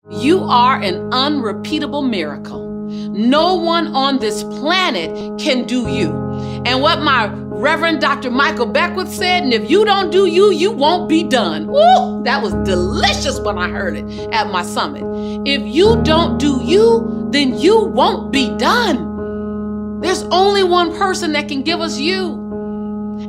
You are an unrepeatable miracle. No one on this planet can do you. And what my Reverend Dr. Michael Beckwith said, and if you don't do you, you won't be done. Woo! That was delicious when I heard it at my summit. If you don't do you, then you won't be done. There's only one person that can give us you.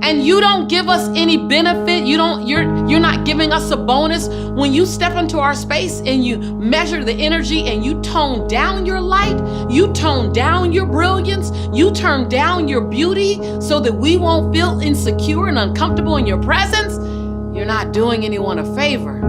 And you don't give us any benefit. You're not giving us a bonus. When you step into our space and you measure the energy and you tone down your light, you tone down your brilliance, you turn down your beauty so that we won't feel insecure and uncomfortable in your presence, you're not doing anyone a favor.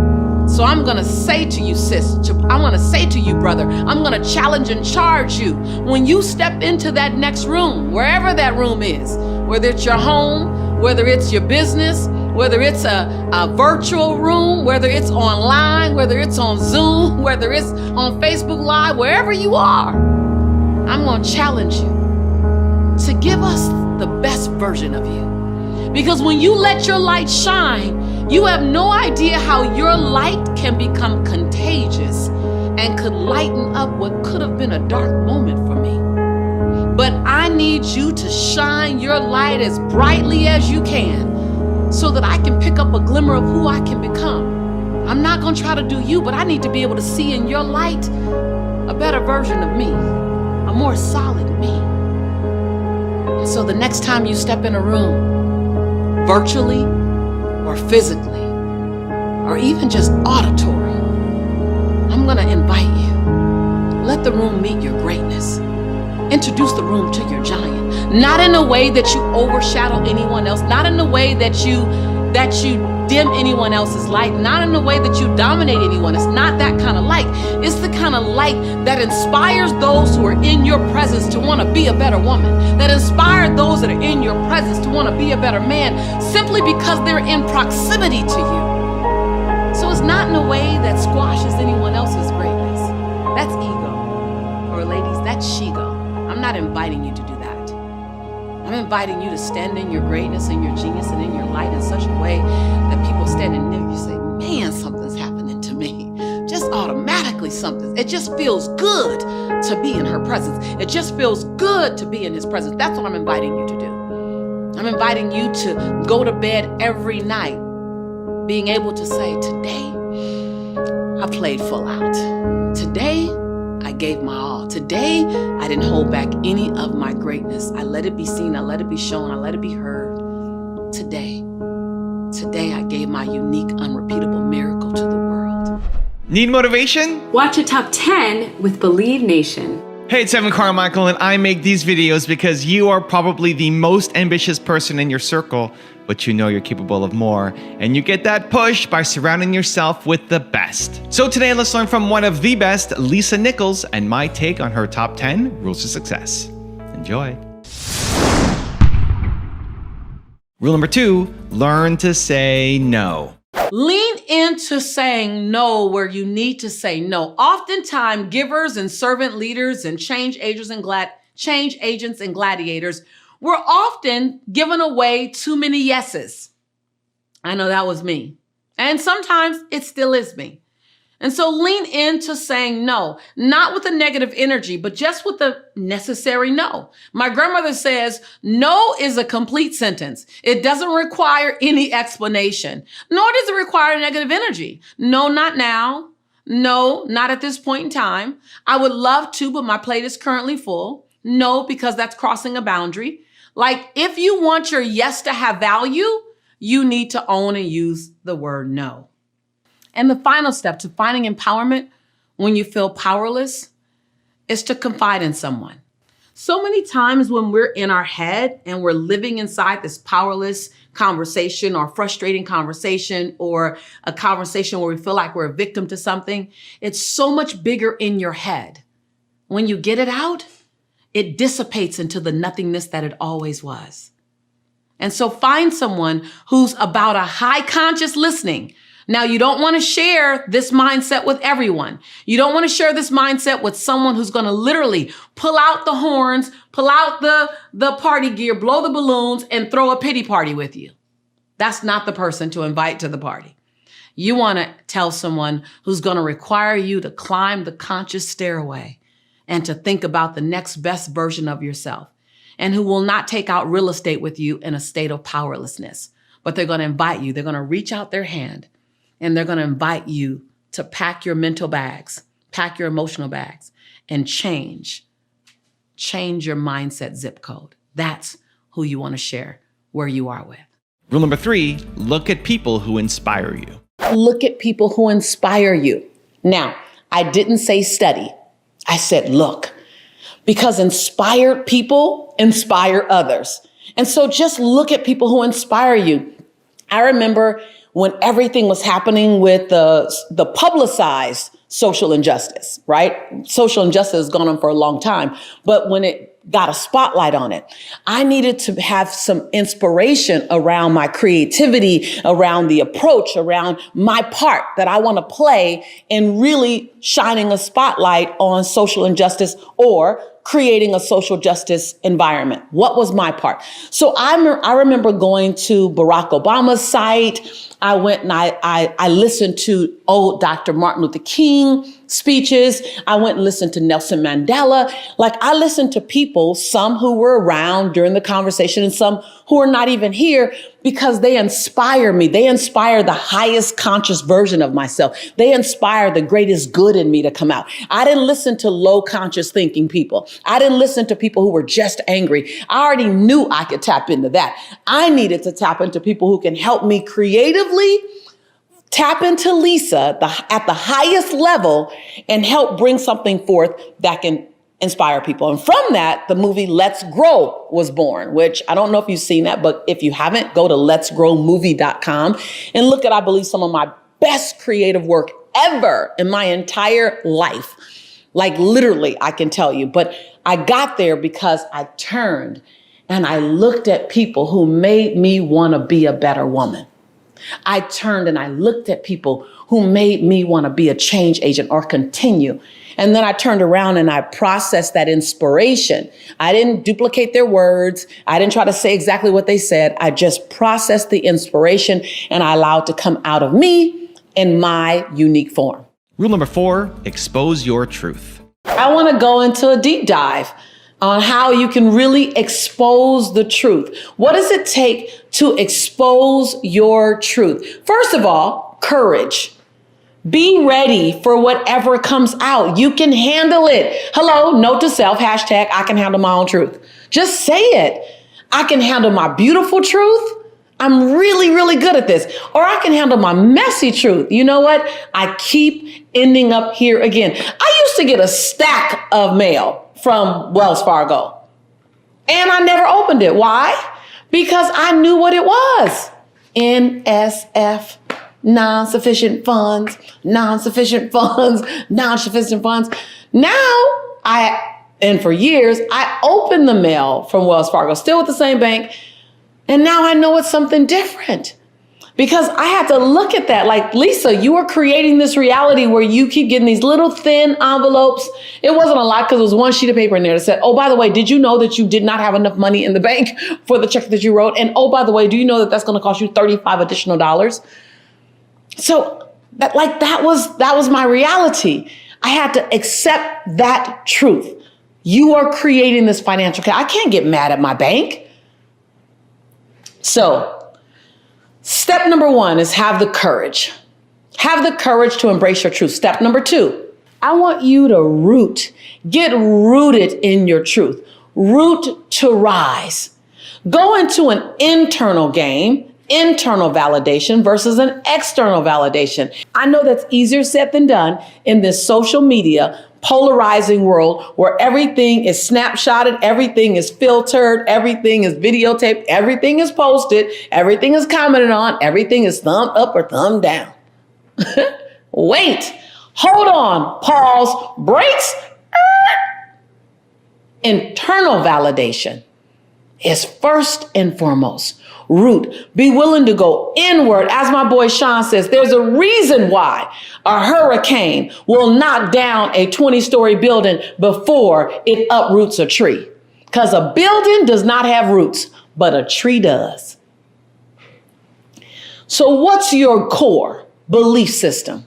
So I'm gonna say to you, sis, I'm gonna say to you, brother, I'm gonna challenge and charge you. When you step into that next room, wherever that room is, whether it's your home, whether it's your business, whether it's a virtual room, whether it's online, whether it's on Zoom, whether it's on Facebook Live, wherever you are, I'm gonna challenge you to give us the best version of you. Because when you let your light shine, you have no idea how your light can become contagious and could lighten up what could have been a dark moment for me. But I need you to shine your light as brightly as you can so that I can pick up a glimmer of who I can become. I'm not gonna try to do you, but I need to be able to see in your light a better version of me, a more solid me. So the next time you step in a room, virtually or physically, or even just auditory, I'm gonna invite you. Let the room meet your greatness. Introduce the room to your giant. Not in a way that you overshadow anyone else, not in a way that you dim anyone else's light, not in a way that you dominate anyone. It's not that kind of light. It's the kind of light that inspires those who are in your presence to want to be a better woman, that inspire those that are in your presence to want to be a better man, simply because they're in proximity to you. So it's not in a way that squashes anyone else's greatness. That's ego. Or ladies, that's she-go. I'm not inviting you to do that. I'm inviting you to stand in your greatness and your genius and in your light in such a way that people standing near you say, man, something's happening to me. Just automatically something. It just feels good to be in her presence. It just feels good to be in his presence. That's what I'm inviting you to do. I'm inviting you to go to bed every night being able to say, today, I played full out. Today, I gave my all. Today, I didn't hold back any of my greatness. I let it be seen, I let it be shown, I let it be heard. Today, I gave my unique, unrepeatable miracle to the world. Need motivation? Watch a top 10 with Believe Nation. Hey, it's Evan Carmichael, and I make these videos because you are probably the most ambitious person in your circle, but you know you're capable of more. And you get that push by surrounding yourself with the best. So today, let's learn from one of the best, Lisa Nichols, and my take on her top 10 rules of success. Enjoy. Rule number 2, learn to say no. Lean into saying no where you need to say no. Oftentimes, givers and servant leaders and change agents and gladiators, we're often giving away too many yeses. I know that was me. And sometimes it still is me. And so lean into saying no, not with a negative energy, but just with a necessary no. My grandmother says, no is a complete sentence. It doesn't require any explanation, nor does it require negative energy. No, not now. No, not at this point in time. I would love to, but my plate is currently full. No, because that's crossing a boundary. Like, if you want your yes to have value, you need to own and use the word no. And the final step to finding empowerment when you feel powerless is to confide in someone. So many times when we're in our head and we're living inside this powerless conversation or frustrating conversation or a conversation where we feel like we're a victim to something, it's so much bigger in your head. When you get it out, it dissipates into the nothingness that it always was. And so find someone who's about a high conscious listening. Now, you don't want to share this mindset with everyone. You don't want to share this mindset with someone who's going to literally pull out the horns, pull out the party gear, blow the balloons, and throw a pity party with you. That's not the person to invite to the party. You want to tell someone who's going to require you to climb the conscious stairway and to think about the next best version of yourself, and who will not take out real estate with you in a state of powerlessness, but they're going to invite you. They're going to reach out their hand and they're going to invite you to pack your mental bags, pack your emotional bags, and change your mindset zip code. That's who you want to share where you are with. Rule number 3, look at people who inspire you. Look at people who inspire you. Now, I didn't say study. I said look, because inspired people inspire others. And so just look at people who inspire you. I remember when everything was happening with the publicized social injustice, right? Social injustice has gone on for a long time, but when it got a spotlight on it, I needed to have some inspiration around my creativity, around the approach, around my part that I want to play in really shining a spotlight on social injustice or creating a social justice environment. What was my part? So I remember going to Barack Obama's site. I went and I listened to old Dr. Martin Luther King speeches. I went and listened to Nelson Mandela. Like, I listened to people, some who were around during the conversation and some who are not even here, because they inspire me. They inspire the highest conscious version of myself. They inspire the greatest good in me to come out. I didn't listen to low conscious thinking people. I didn't listen to people who were just angry. I already knew I could tap into that. I needed to tap into people who can help me creatively tap into Lisa at the highest level and help bring something forth that can inspire people. And from that, the movie Let's Grow was born, which I don't know if you've seen that, but if you haven't, go to letsgrowmovie.com and look at, I believe, some of my best creative work ever in my entire life. Like, literally, I can tell you. But I got there because I turned and I looked at people who made me want to be a better woman. I turned and I looked at people who made me want to be a change agent or continue. And then I turned around and I processed that inspiration. I didn't duplicate their words. I didn't try to say exactly what they said. I just processed the inspiration and I allowed it to come out of me in my unique form. Rule number 4, expose your truth. I want to go into a deep dive on how you can really expose the truth. What does it take to expose your truth? First of all, courage. Be ready for whatever comes out. You can handle it. Hello, note to self, hashtag, I can handle my own truth. Just say it. I can handle my beautiful truth. I'm really, really good at this. Or I can handle my messy truth. You know what? I keep ending up here again. I used to get a stack of mail from Wells Fargo, and I never opened it. Why? Because I knew what it was. NSF, non-sufficient funds, non-sufficient funds, non-sufficient funds. Now, and for years, I opened the mail from Wells Fargo, still with the same bank, and now I know it's something different. Because I had to look at that like, Lisa, you are creating this reality where you keep getting these little thin envelopes. It wasn't a lot because it was one sheet of paper in there that said, oh, by the way, did you know that you did not have enough money in the bank for the check that you wrote? And oh, by the way, do you know that that's going to cost you $35 additional? So that was my reality. I had to accept that truth. You are creating this financial I can't get mad at my bank. So step number 1 is have the courage. Have the courage to embrace your truth. Step number 2, I want you to get rooted in your truth. Root to rise. Go into an internal game, internal validation versus an external validation. I know that's easier said than done in this social media polarizing world where everything is snapshotted, everything is filtered, everything is videotaped, everything is posted, everything is commented on, everything is thumb up or thumb down. Wait, hold on, pause, brakes. Internal validation is first and foremost. Root. Be willing to go inward. As my boy Sean says, there's a reason why a hurricane will knock down a 20-story building before it uproots a tree. Because a building does not have roots, but a tree does. So what's your core? belief system?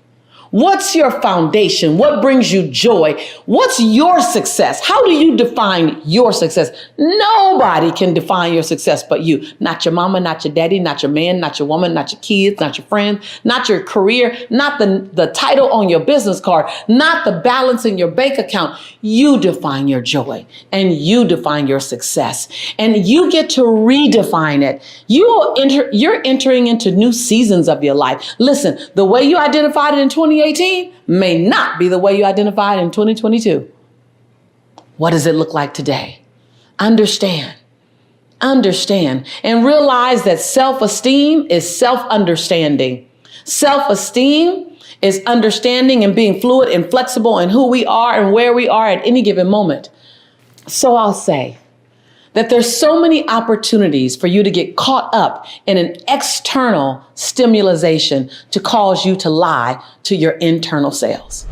What's your foundation? What brings you joy? What's your success? How do you define your success? Nobody can define your success but you. Not your mama, not your daddy, not your man, not your woman, not your kids, not your friends, not your career, not the title on your business card, not the balance in your bank account. You define your joy and you define your success, and you get to redefine it. You're entering into new seasons of your life. Listen, the way you identified it in 2018 may not be the way you identified in 2022. What does it look like today? Understand, and realize that self-esteem is self-understanding. Self-esteem is understanding and being fluid and flexible in who we are and where we are at any given moment. So I'll say that there's so many opportunities for you to get caught up in an external stimulation to cause you to lie to your internal selves.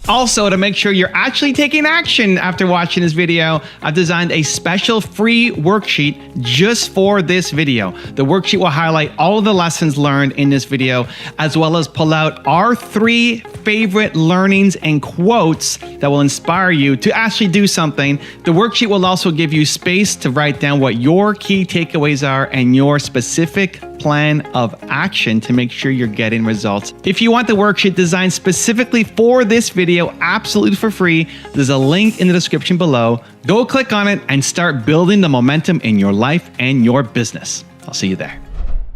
Also, to make sure you're actually taking action after watching this video, I've designed a special free worksheet just for this video. The worksheet will highlight all of the lessons learned in this video, as well as pull out our 3 favorite learnings and quotes that will inspire you to actually do something. The worksheet will also give you space to write down what your key takeaways are and your specific plan of action to make sure you're getting results. If you want the worksheet designed specifically for this video, absolutely for free, there's a link in the description below. Go click on it and start building the momentum in your life and your business. I'll see you there.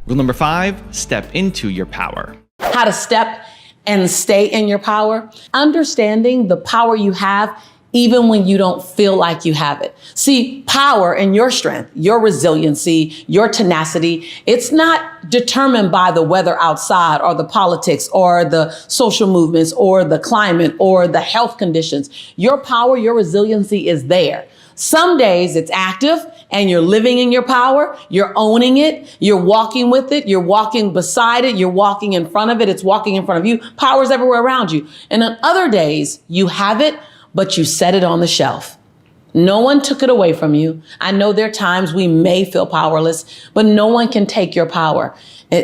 Rule number 5, step into your power. How to step and stay in your power. Understanding the power you have even when you don't feel like you have it. See, power and your strength, your resiliency, your tenacity, it's not determined by the weather outside or the politics or the social movements or the climate or the health conditions. Your power, your resiliency is there. Some days it's active and you're living in your power, you're owning it, you're walking with it, you're walking beside it, you're walking in front of it, it's walking in front of you. Power's everywhere around you. And on other days, you have it, but you set it on the shelf. No one took it away from you. I know there are times we may feel powerless, but no one can take your power.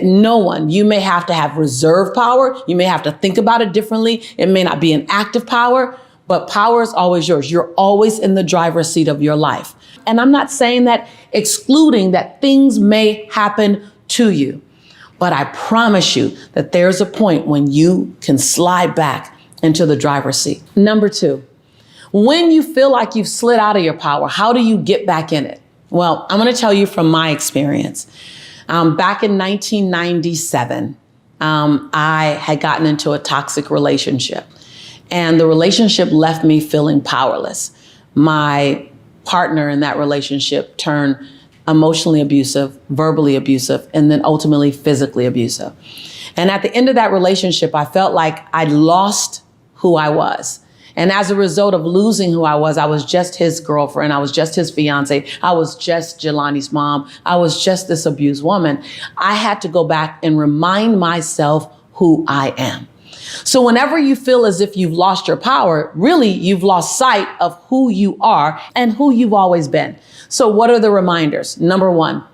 No one. You may have to have reserve power. You may have to think about it differently. It may not be an active power, but power is always yours. You're always in the driver's seat of your life. And I'm not saying that excluding that things may happen to you, but I promise you that there's a point when you can slide back into the driver's seat. Number 2. When you feel like you've slid out of your power, how do you get back in it? Well, I'm going to tell you from my experience. Back in 1997, I had gotten into a toxic relationship, and the relationship left me feeling powerless. My partner in that relationship turned emotionally abusive, verbally abusive, and then ultimately physically abusive. And at the end of that relationship, I felt like I'd lost who I was. And as a result of losing who I was just his girlfriend. I was just his fiance. I was just Jelani's mom. I was just this abused woman. I had to go back and remind myself who I am. So whenever you feel as if you've lost your power, really you've lost sight of who you are and who you've always been. So what are the reminders? Number 1,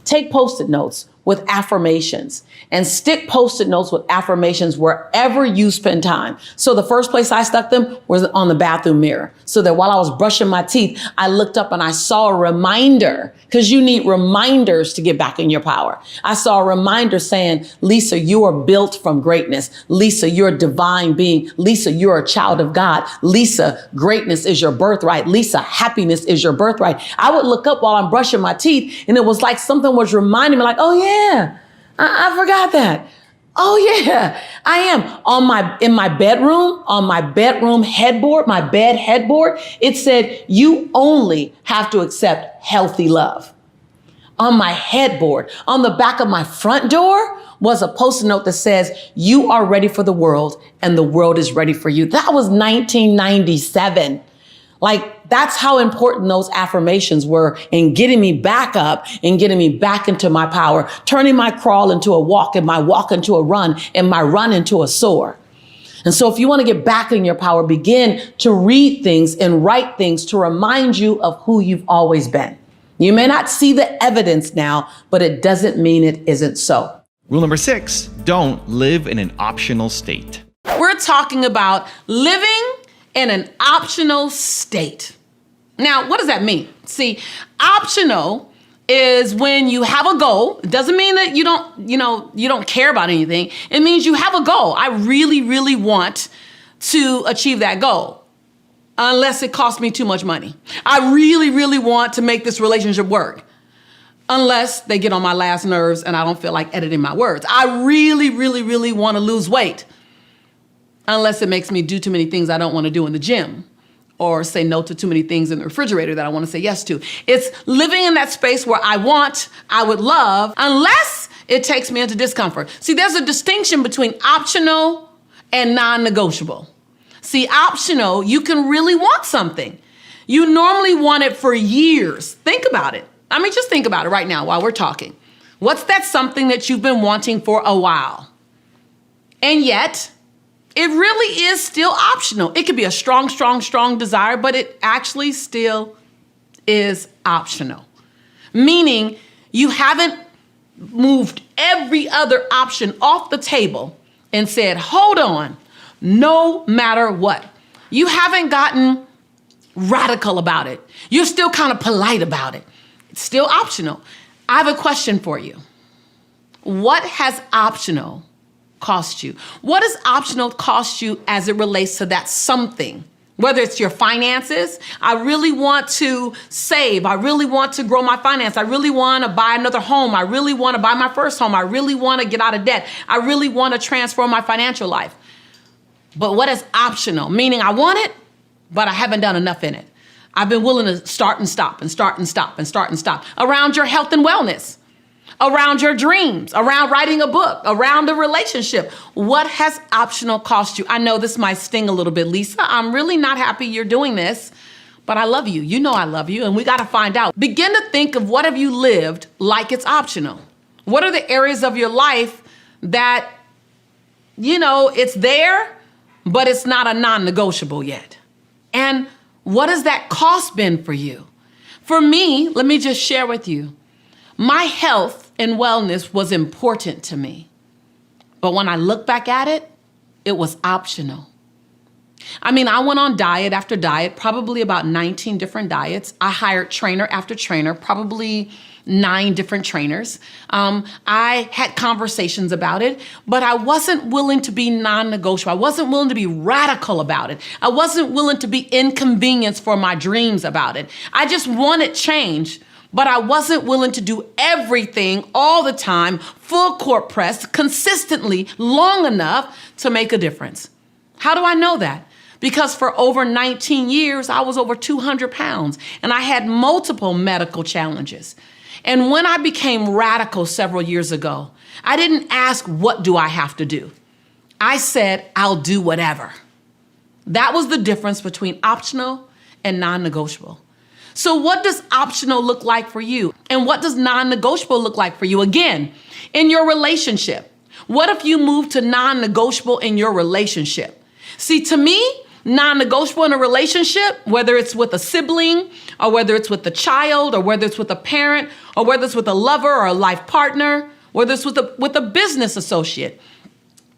take Post-it notes with affirmations and stick Post-it notes with affirmations wherever you spend time. So the first place I stuck them was on the bathroom mirror, so that while I was brushing my teeth, I looked up and I saw a reminder, because you need reminders to get back in your power. I saw a reminder saying, Lisa, you are built from greatness. Lisa, you're a divine being. Lisa, you're a child of God. Lisa, greatness is your birthright. Lisa, happiness is your birthright. I would look up while I'm brushing my teeth, and it was like something was reminding me, like, oh yeah, I forgot that. Oh yeah, I am. In my bedroom, on my bedroom headboard, my bed headboard, it said, you only have to accept healthy love. On my headboard, on the back of my front door was a Post-it note that says, you are ready for the world and the world is ready for you. That was 1997. Like, that's how important those affirmations were in getting me back up and getting me back into my power, turning my crawl into a walk and my walk into a run and my run into a soar. And so if you want to get back in your power, begin to read things and write things to remind you of who you've always been. You may not see the evidence now, but it doesn't mean it isn't so. Rule number 6, don't live in an optional state. We're talking about living in an optional state. Now, what does that mean? See, optional is when you have a goal. It doesn't mean that you don't care about anything. It means you have a goal. I really, really want to achieve that goal, unless it costs me too much money. I really, really want to make this relationship work, unless they get on my last nerves and I don't feel like editing my words. I really, really, really want to lose weight, unless it makes me do too many things I don't want to do in the gym, or say no to too many things in the refrigerator that I want to say yes to. It's living in that space where I would love, unless it takes me into discomfort. See, there's a distinction between optional and non-negotiable. See, optional, you can really want something. You normally want it for years. Think about it. I mean, just think about it right now while we're talking. What's that something that you've been wanting for a while? And yet, it really is still optional. It could be a strong, strong, strong desire, but it actually still is optional. Meaning you haven't moved every other option off the table and said, hold on, no matter what. You haven't gotten radical about it. You're still kind of polite about it. It's still optional. I have a question for you. What has optional cost you? What does optional cost you as it relates to that something? Whether it's your finances, I really want to save. I really want to grow my finance. I really want to buy another home. I really want to buy my first home. I really want to get out of debt. I really want to transform my financial life. But what is optional? Meaning I want it, but I haven't done enough in it. I've been willing to start and stop and start and stop and start and stop around your health and wellness, around your dreams, around writing a book, around a relationship. What has optional cost you? I know this might sting a little bit, Lisa. I'm really not happy you're doing this, but I love you. You know I love you, and we got to find out. Begin to think of what have you lived like it's optional? What are the areas of your life that, it's there, but it's not a non-negotiable yet? And what has that cost been for you? For me, let me just share with you. My health and wellness was important to me. But when I look back at it, it was optional. I mean, I went on diet after diet, probably about 19 different diets. I hired trainer after trainer, probably 9 different trainers. I had conversations about it, but I wasn't willing to be non-negotiable. I wasn't willing to be radical about it. I wasn't willing to be inconvenienced for my dreams about it. I just wanted change, but I wasn't willing to do everything all the time, full court press, consistently, long enough to make a difference. How do I know that? Because for over 19 years, I was over 200 pounds and I had multiple medical challenges. And when I became radical several years ago, I didn't ask, what do I have to do? I said, I'll do whatever. That was the difference between optional and non-negotiable. So what does optional look like for you? And what does non-negotiable look like for you? Again, in your relationship, what if you move to non-negotiable in your relationship? See, to me, non-negotiable in a relationship, whether it's with a sibling or whether it's with a child or whether it's with a parent or whether it's with a lover or a life partner, whether it's with a business associate,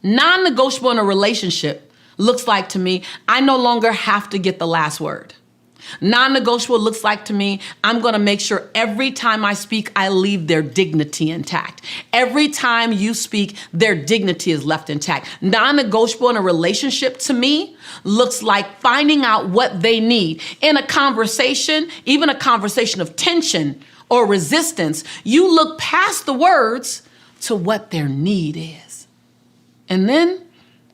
non-negotiable in a relationship looks like to me, I no longer have to get the last word. Non-negotiable looks like to me, I'm going to make sure every time I speak, I leave their dignity intact. Every time you speak, their dignity is left intact. Non-negotiable in a relationship to me looks like finding out what they need. In a conversation, even a conversation of tension or resistance, you look past the words to what their need is. And then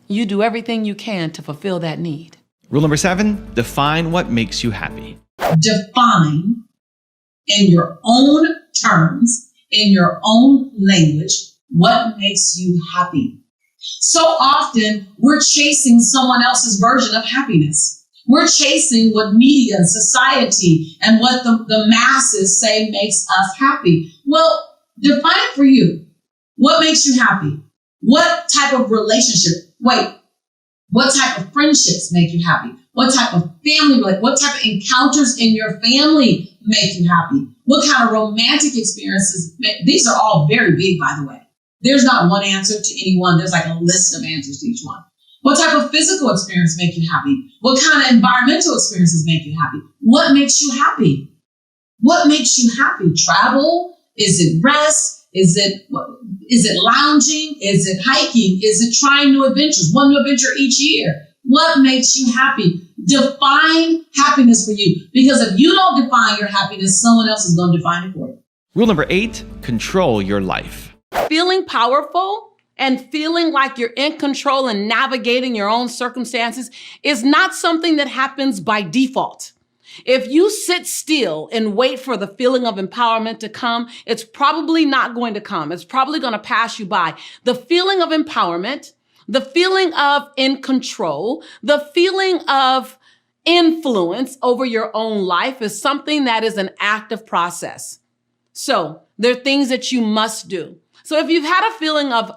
you do everything you can to fulfill that need. Rule number 7, define what makes you happy. Define in your own terms, in your own language, what makes you happy. So often we're chasing someone else's version of happiness. We're chasing what media and society and what the masses say makes us happy. Well, define it for you. What makes you happy? What type of relationship? What type of friendships make you happy? What type of family, what type of encounters in your family make you happy? What kind of romantic experiences? These are all very big, by the way. There's not one answer to any one. There's like a list of answers to each one. What type of physical experience make you happy? What kind of environmental experiences make you happy? What makes you happy? What makes you happy? Travel? Is it rest? Is it lounging? Is it hiking? Is it trying new adventures? One new adventure each year? What makes you happy? Define happiness for you. Because if you don't define your happiness, someone else is going to define it for you. Rule number 8, control your life. Feeling powerful and feeling like you're in control and navigating your own circumstances is not something that happens by default. If you sit still and wait for the feeling of empowerment to come, it's probably not going to come. It's probably going to pass you by. The feeling of empowerment, the feeling of in control, the feeling of influence over your own life is something that is an active process. So there are things that you must do. So if you've had a feeling of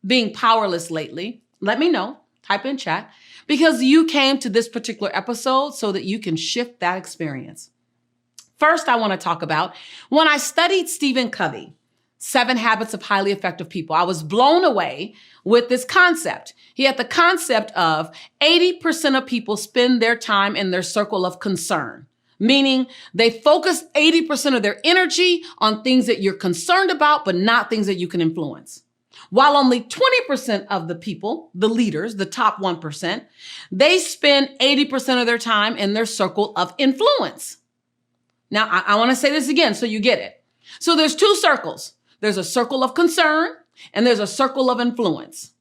being powerless lately, let me know. Type in chat, because you came to this particular episode so that you can shift that experience. First, I want to talk about when I studied Stephen Covey, 7 Habits of Highly Effective People. I was blown away with this concept. He had the concept of 80% of people spend their time in their circle of concern, meaning they focus 80% of their energy on things that you're concerned about, but not things that you can influence. While only 20% of the people, the leaders, the top 1%, they spend 80% of their time in their circle of influence. Now, I want to say this again so you get it. So there's 2 circles. There's a circle of concern and there's a circle of influence.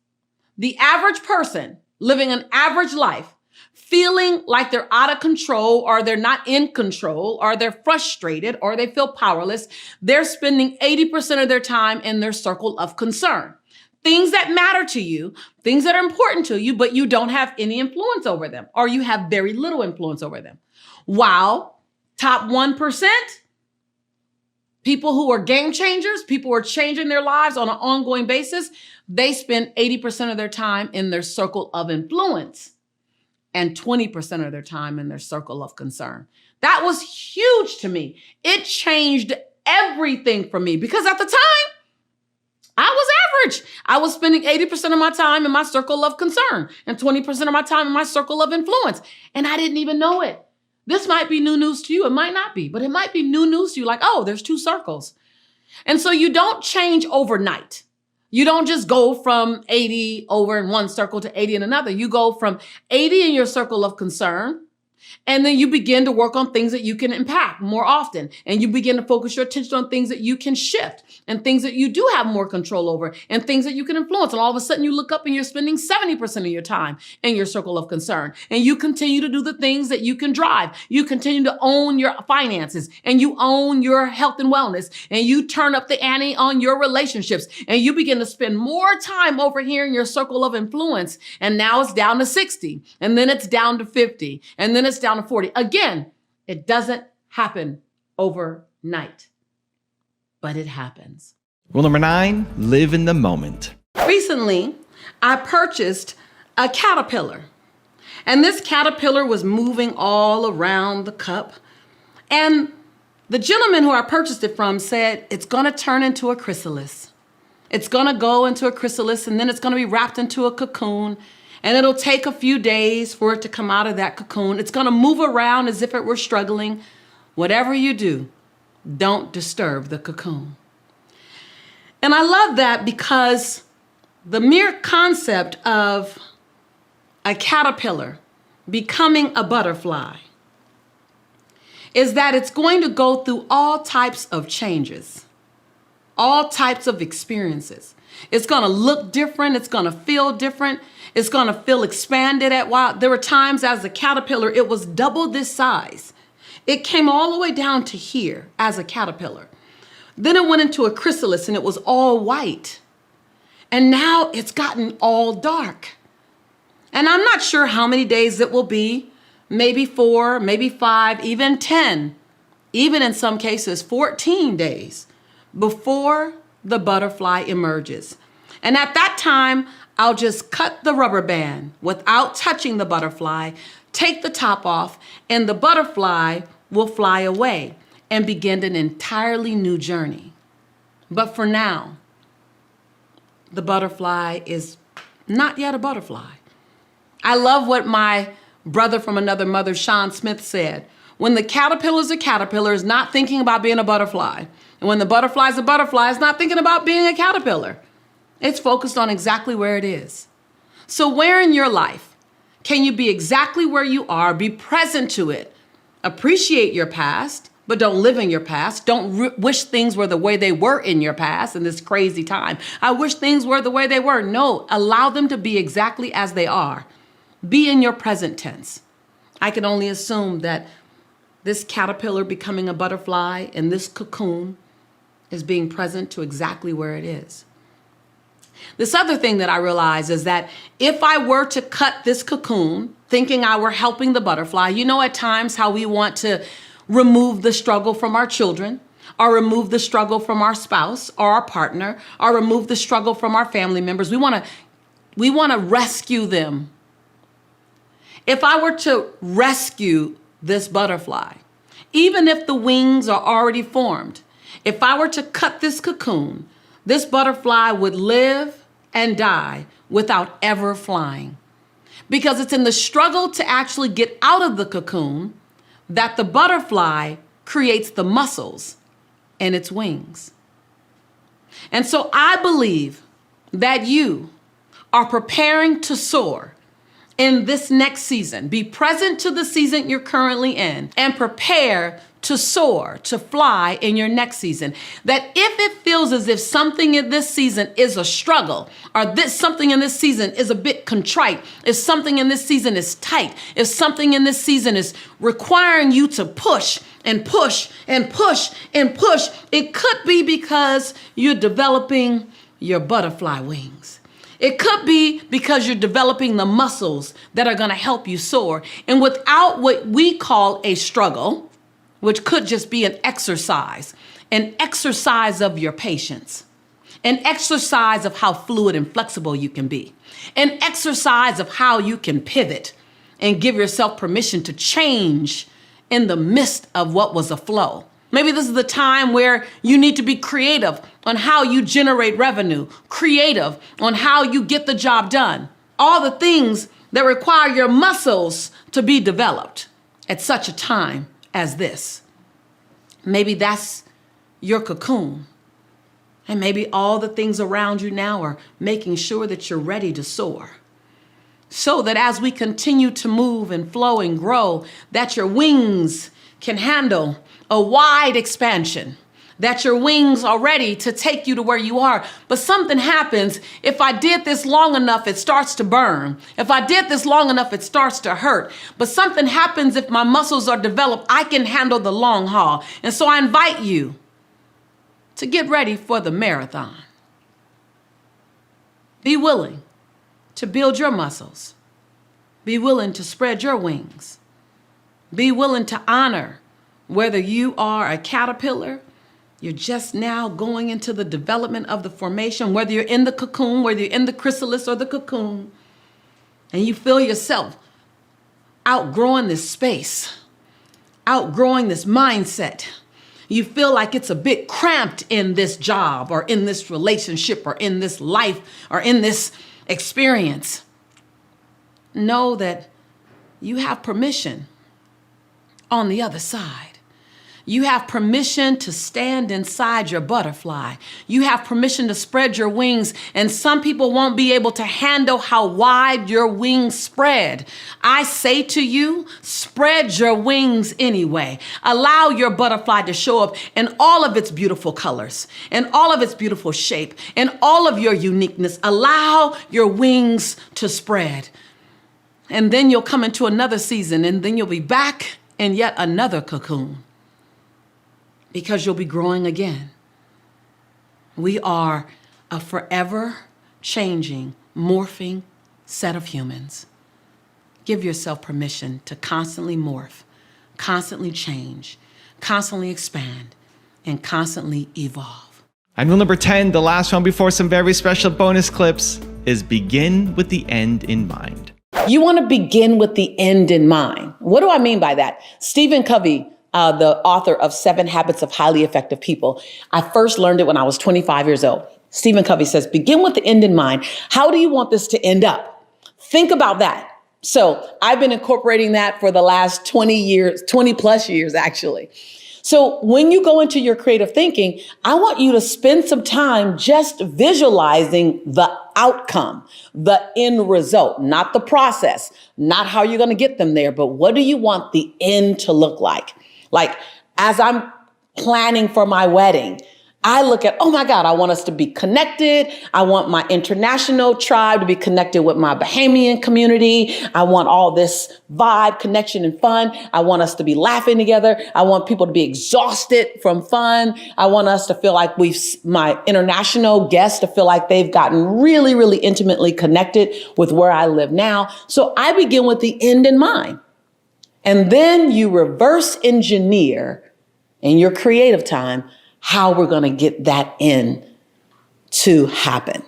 The average person living an average life, feeling like they're out of control or they're not in control or they're frustrated or they feel powerless, they're spending 80% of their time in their circle of concern. Things that matter to you, things that are important to you, but you don't have any influence over them or you have very little influence over them. While top 1%, people who are game changers, people who are changing their lives on an ongoing basis, they spend 80% of their time in their circle of influence and 20% of their time in their circle of concern. That was huge to me. It changed everything for me because at the time, I was average. I was spending 80% of my time in my circle of concern and 20% of my time in my circle of influence. And I didn't even know it. This might be new news to you. It might not be, but it might be new news to you. Like, oh, there's 2 circles. And so you don't change overnight. You don't just go from 80 over in one circle to 80 in another. You go from 80 in your circle of concern, and then you begin to work on things that you can impact more often. And you begin to focus your attention on things that you can shift and things that you do have more control over and things that you can influence. And all of a sudden you look up and you're spending 70% of your time in your circle of concern. And you continue to do the things that you can drive. You continue to own your finances and you own your health and wellness. And you turn up the ante on your relationships. And you begin to spend more time over here in your circle of influence. And now it's down to 60. And then it's down to 50. And then it's down to 40. Again, it doesn't happen overnight, but it happens. Rule number 9, live in the moment. Recently, I purchased a caterpillar, and this caterpillar was moving all around the cup. And the gentleman who I purchased it from said, it's going to turn into a chrysalis. It's going to go into a chrysalis, and then it's going to be wrapped into a cocoon. And it'll take a few days for it to come out of that cocoon. It's going to move around as if it were struggling. Whatever you do, don't disturb the cocoon. And I love that because the mere concept of a caterpillar becoming a butterfly is that it's going to go through all types of changes, all types of experiences. It's going to look different. It's going to feel different. It's going to feel expanded at while. There were times as a caterpillar, it was double this size. It came all the way down to here as a caterpillar. Then it went into a chrysalis and it was all white. And now it's gotten all dark. And I'm not sure how many days it will be. Maybe 4, maybe 5, even 10, even in some cases 14 days before the butterfly emerges. And at that time, I'll just cut the rubber band without touching the butterfly, take the top off, and the butterfly will fly away and begin an entirely new journey. But for now, the butterfly is not yet a butterfly. I love what my brother from another mother, Sean Smith, said. When the caterpillar's a caterpillar, is not thinking about being a butterfly. And when the butterfly's a butterfly, it's not thinking about being a caterpillar. It's focused on exactly where it is. So where in your life can you be exactly where you are, be present to it, appreciate your past, but don't live in your past. Don't wish things were the way they were in your past in this crazy time. I wish things were the way they were. No, allow them to be exactly as they are. Be in your present tense. I can only assume that this caterpillar becoming a butterfly in this cocoon is being present to exactly where it is. This other thing that I realize is that if I were to cut this cocoon, thinking I were helping the butterfly, you know at times how we want to remove the struggle from our children, or remove the struggle from our spouse or our partner, or remove the struggle from our family members. We want to rescue them. If I were to rescue this butterfly, even if the wings are already formed, if I were to cut this cocoon, this butterfly would live and die without ever flying. Because it's in the struggle to actually get out of the cocoon that the butterfly creates the muscles in its wings. And so I believe that you are preparing to soar in this next season. Be present to the season you're currently in and prepare to soar, to fly in your next season. That if it feels as if something in this season is a struggle, or something in this season is a bit contrite, if something in this season is tight, if something in this season is requiring you to push and push and push and push, it could be because you're developing your butterfly wings. It could be because you're developing the muscles that are going to help you soar. And without what we call a struggle, which could just be an exercise of your patience, an exercise of how fluid and flexible you can be, an exercise of how you can pivot and give yourself permission to change in the midst of what was a flow. Maybe this is the time where you need to be creative on how you generate revenue, creative on how you get the job done, all the things that require your muscles to be developed at such a time as this. Maybe that's your cocoon. And maybe all the things around you now are making sure that you're ready to soar. So that as we continue to move and flow and grow, that your wings can handle a wide expansion, that your wings are ready to take you to where you are. But something happens. If I did this long enough, it starts to burn. If I did this long enough, it starts to hurt. But something happens if my muscles are developed, I can handle the long haul. And so I invite you to get ready for the marathon. Be willing to build your muscles. Be willing to spread your wings. Be willing to honor whether you are a caterpillar, you're just now going into the development of the formation, whether you're in the cocoon, whether you're in the chrysalis or the cocoon, and you feel yourself outgrowing this space, outgrowing this mindset. You feel like it's a bit cramped in this job or in this relationship or in this life or in this experience. Know that you have permission on the other side. You have permission to stand inside your butterfly. You have permission to spread your wings, and some people won't be able to handle how wide your wings spread. I say to you, spread your wings anyway. Allow your butterfly to show up in all of its beautiful colors, and all of its beautiful shape, and all of your uniqueness. Allow your wings to spread. And then you'll come into another season, and then you'll be back in yet another cocoon, because you'll be growing again. We are a forever changing, morphing set of humans. Give yourself permission to constantly morph, constantly change, constantly expand, and constantly evolve. And rule number 10, the last one before some very special bonus clips, is begin with the end in mind. You want to begin with the end in mind. What do I mean by that? Stephen Covey, the author of 7 Habits of Highly Effective People, I first learned it when I was 25 years old. Stephen Covey says, begin with the end in mind. How do you want this to end up? Think about that. So I've been incorporating that for the last 20 years, 20 plus years, actually. So when you go into your creative thinking, I want you to spend some time just visualizing the outcome, the end result, not the process, not how you're going to get them there, but what do you want the end to look like? Like as I'm planning for my wedding, I look at, oh my God, I want us to be connected. I want my international tribe to be connected with my Bahamian community. I want all this vibe, connection, and fun. I want us to be laughing together. I want people to be exhausted from fun. I want us to feel like my international guests to feel like they've gotten really, really intimately connected with where I live now. So I begin with the end in mind. And then you reverse engineer in your creative time how we're going to get that end to happen,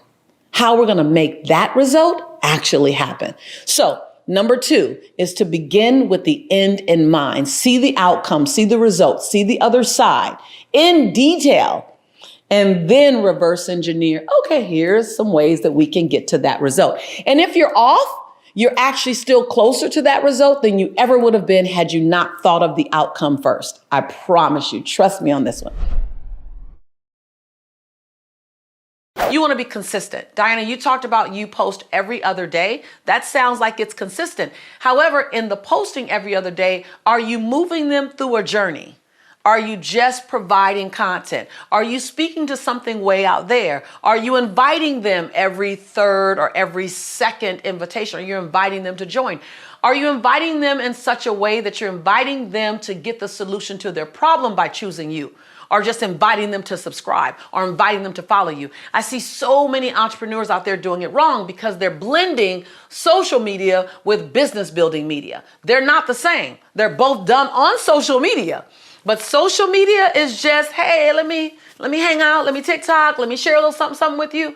how we're going to make that result actually happen. So number 2 is to begin with the end in mind. See the outcome, see the results, see the other side in detail, and then reverse engineer. Okay, here's some ways that we can get to that result. And if you're off, you're actually still closer to that result than you ever would have been had you not thought of the outcome first. I promise you, trust me on this one. You want to be consistent. Diana, you talked about you post every other day. That sounds like it's consistent. However, in the posting every other day, are you moving them through a journey? Are you just providing content? Are you speaking to something way out there? Are you inviting them every third or every second invitation? Are you inviting them to join? Are you inviting them in such a way that you're inviting them to get the solution to their problem by choosing you? Or just inviting them to subscribe or inviting them to follow you? I see so many entrepreneurs out there doing it wrong because they're blending social media with business building media. They're not the same. They're both done on social media. But social media is just, hey, let me hang out, let me TikTok, let me share a little something with you.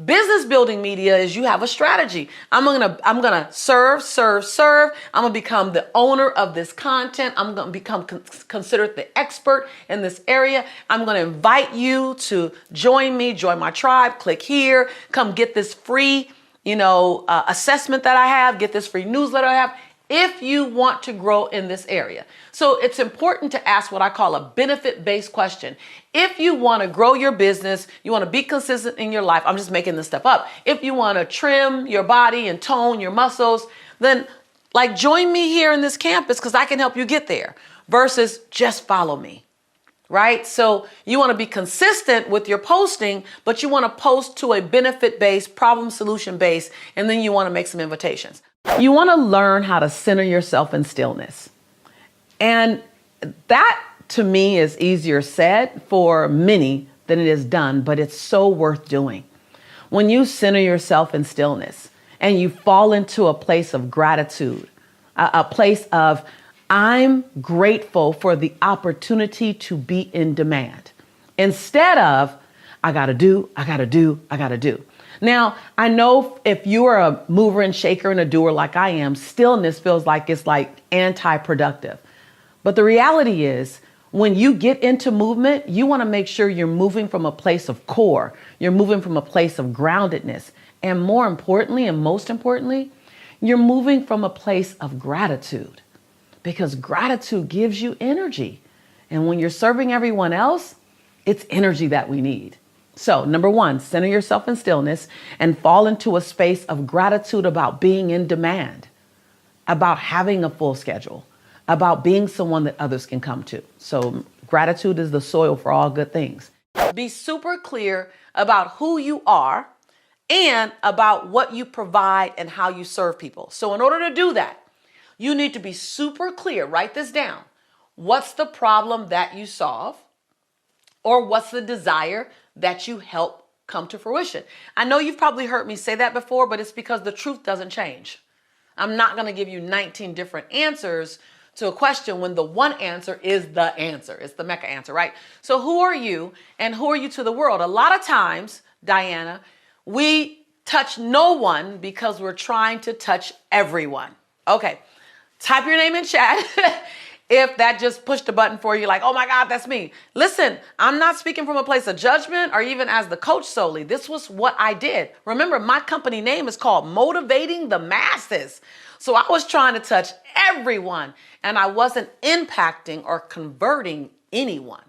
Business building media is you have a strategy. I'm gonna serve. I'm gonna become the owner of this content. I'm gonna become considered the expert in this area. I'm gonna invite you to join me, join my tribe. Click here, come get this free, assessment that I have. Get this free newsletter I have. If you want to grow in this area. So it's important to ask what I call a benefit-based question. If you want to grow your business, you want to be consistent in your life, I'm just making this stuff up. If you want to trim your body and tone your muscles, then join me here in this campus because I can help you get there versus just follow me, right? So you want to be consistent with your posting, but you want to post to a benefit-based, problem solution-based, and then you want to make some invitations. You want to learn how to center yourself in stillness. And that to me is easier said for many than it is done, but it's so worth doing. When you center yourself in stillness and you fall into a place of gratitude, a place of I'm grateful for the opportunity to be in demand instead of I gotta do. Now, I know if you are a mover and shaker and a doer like I am, stillness feels like it's anti-productive. But the reality is when you get into movement, you want to make sure you're moving from a place of core. You're moving from a place of groundedness. And more importantly, and most importantly, you're moving from a place of gratitude because gratitude gives you energy. And when you're serving everyone else, it's energy that we need. So number 1, center yourself in stillness and fall into a space of gratitude about being in demand, about having a full schedule, about being someone that others can come to. So gratitude is the soil for all good things. Be super clear about who you are and about what you provide and how you serve people. So in order to do that, you need to be super clear. Write this down. What's the problem that you solve? Or what's the desire that you help come to fruition? I know you've probably heard me say that before, but it's because the truth doesn't change. I'm not going to give you 19 different answers to a question when the one answer is the answer. It's the Mecca answer, right? So who are you and who are you to the world? A lot of times, Diana, we touch no one because we're trying to touch everyone. Okay, type your name in chat if that just pushed a button for you, like, oh my God, that's me. Listen, I'm not speaking from a place of judgment or even as the coach solely. This was what I did. Remember, my company name is called Motivating the Masses. So I was trying to touch everyone, and I wasn't impacting or converting anyone.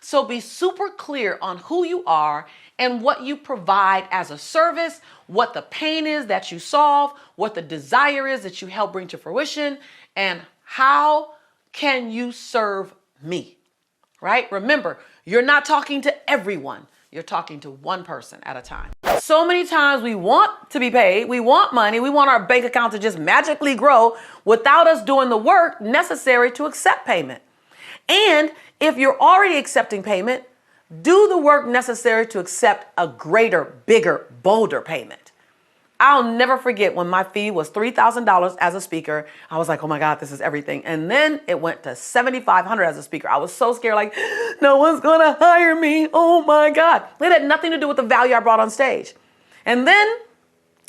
So be super clear on who you are and what you provide as a service, what the pain is that you solve, what the desire is that you help bring to fruition, and how can you serve me, right? Remember, you're not talking to everyone. You're talking to one person at a time. So many times we want to be paid, we want money, we want our bank account to just magically grow without us doing the work necessary to accept payment. And if you're already accepting payment, do the work necessary to accept a greater, bigger, bolder payment. I'll never forget when my fee was $3,000 as a speaker. I was like, oh my God, this is everything. And then it went to $7,500 as a speaker. I was so scared, like, no one's gonna hire me. Oh my God. It had nothing to do with the value I brought on stage. And then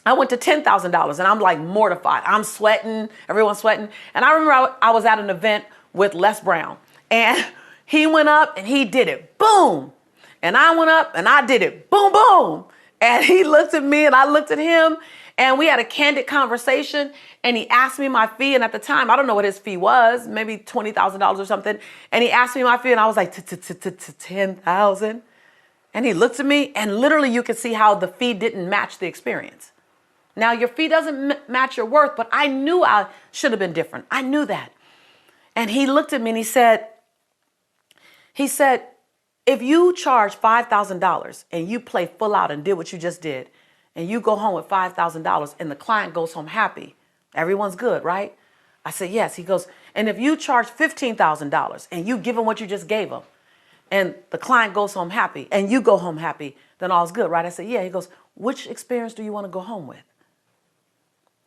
I went to $10,000 and I'm like mortified. I'm sweating, everyone's sweating. And I remember I was at an event with Les Brown, and he went up and he did it, boom. And I went up and I did it, boom, boom. And he looked at me and I looked at him, and we had a candid conversation, and he asked me my fee. And at the time, I don't know what his fee was, maybe $20,000 or something. And he asked me my fee and I was like, 10,000. And he looked at me, and literally you could see how the fee didn't match the experience. Now your fee doesn't match your worth, but I knew I should have been different. I knew that. And he looked at me and he said, if you charge $5,000 and you play full out and did what you just did, and you go home with $5,000 and the client goes home happy, everyone's good, right? I said, yes. He goes, and if you charge $15,000 and you give him what you just gave him, and the client goes home happy and you go home happy, then all's good, right? I said, yeah. He goes, which experience do you want to go home with?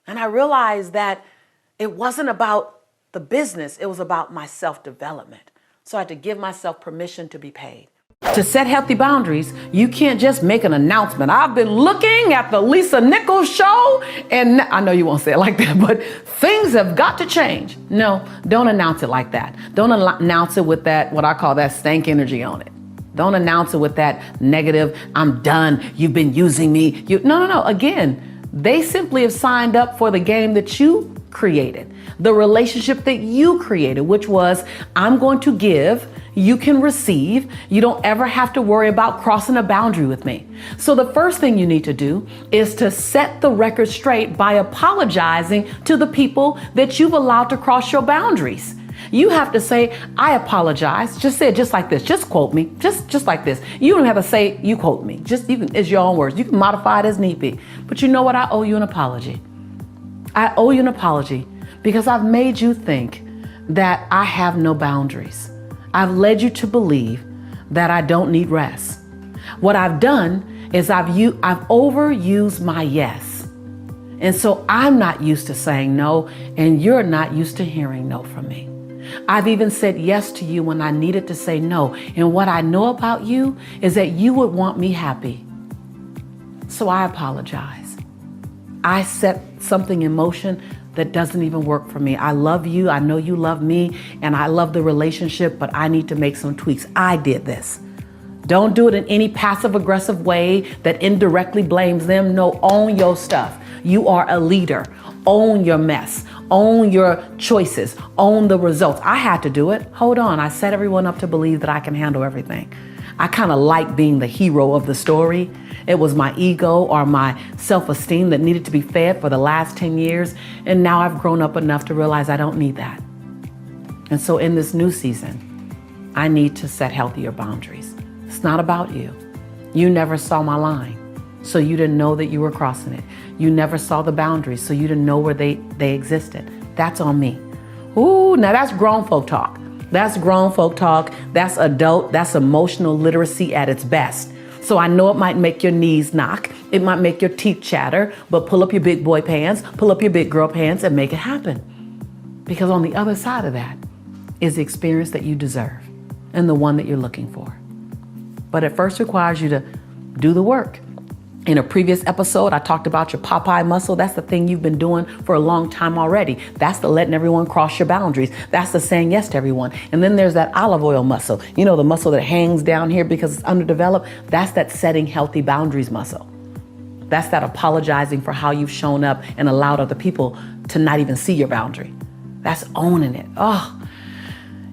And I realized that it wasn't about the business. It was about my self-development. So I had to give myself permission to be paid. To set healthy boundaries, you can't just make an announcement. I've been looking at the Lisa Nichols show, and I know you won't say it like that, but things have got to change. No, don't announce it like that. Don't announce it with that, what I call that stank energy on it. Don't announce it with that negative, I'm done, you've been using me. No. Again, they simply have signed up for the game that you created, the relationship that you created, which was, I'm going to give, you can receive. You don't ever have to worry about crossing a boundary with me. So the first thing you need to do is to set the record straight by apologizing to the people that you've allowed to cross your boundaries. You have to say, I apologize. Just say it just like this. Just quote me. Just like this. You don't have to say, you quote me. It's your own words. You can modify it as need be. But you know what? I owe you an apology. I owe you an apology because I've made you think that I have no boundaries. I've led you to believe that I don't need rest. What I've done is I've overused my yes. And so I'm not used to saying no, and you're not used to hearing no from me. I've even said yes to you when I needed to say no. And what I know about you is that you would want me happy. So I apologize. I set something in motion that doesn't even work for me. I love you. I know you love me, and I love the relationship, but I need to make some tweaks. I did this. Don't do it in any passive aggressive way that indirectly blames them. No, own your stuff. You are a leader. Own your mess. Own your choices. Own the results. I had to do it. Hold on. I set everyone up to believe that I can handle everything. I kind of like being the hero of the story. It was my ego or my self-esteem that needed to be fed for the last 10 years. And now I've grown up enough to realize I don't need that. And so in this new season, I need to set healthier boundaries. It's not about you. You never saw my line, so you didn't know that you were crossing it. You never saw the boundaries, so you didn't know where they existed. That's on me. Ooh, now that's grown folk talk. That's grown folk talk. That's adult. That's emotional literacy at its best. So I know it might make your knees knock. It might make your teeth chatter, but pull up your big boy pants, pull up your big girl pants and make it happen. Because on the other side of that is the experience that you deserve and the one that you're looking for. But it first requires you to do the work. In a previous episode, I talked about your Popeye muscle. That's the thing you've been doing for a long time already. That's the letting everyone cross your boundaries. That's the saying yes to everyone. And then there's that olive oil muscle. You know, the muscle that hangs down here because it's underdeveloped. That's that setting healthy boundaries muscle. That's that apologizing for how you've shown up and allowed other people to not even see your boundary. That's owning it. Oh,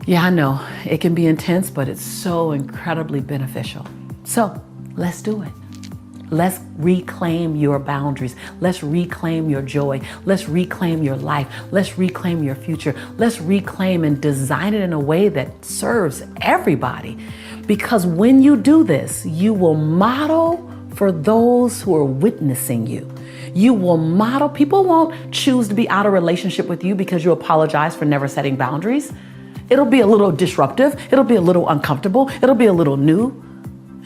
yeah, I know. It can be intense, but it's so incredibly beneficial. So let's do it. Let's reclaim your boundaries. Let's reclaim your joy. Let's reclaim your life. Let's reclaim your future. Let's reclaim and design it in a way that serves everybody. Because when you do this, you will model for those who are witnessing you. You will model. People won't choose to be out of relationship with you because you apologize for never setting boundaries. It'll be a little disruptive. It'll be a little uncomfortable. It'll be a little new.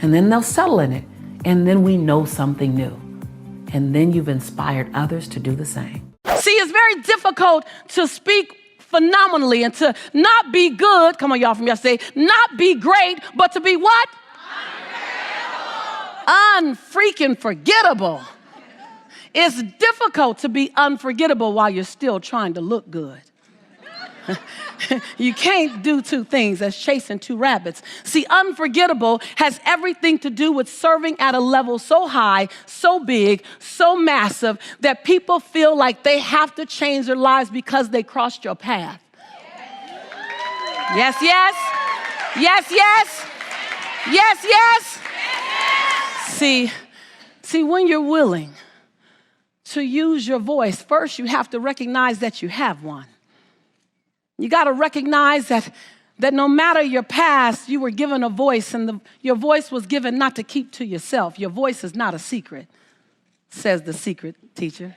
And then they'll settle in it. And then we know something new. And then you've inspired others to do the same. See, it's very difficult to speak phenomenally and to not be good. Come on, y'all from yesterday. Not be great, but to be what? Unfreaking forgettable. It's difficult to be unforgettable while you're still trying to look good. You can't do two things. That's chasing two rabbits. See, unforgettable has everything to do with serving at a level so high, so big, so massive that people feel like they have to change their lives because they crossed your path. Yes, yes. Yes, yes. Yes, yes. See, when you're willing to use your voice, first you have to recognize that you have one. You got to recognize that no matter your past, you were given a voice, and your voice was given not to keep to yourself. Your voice is not a secret, says the secret teacher.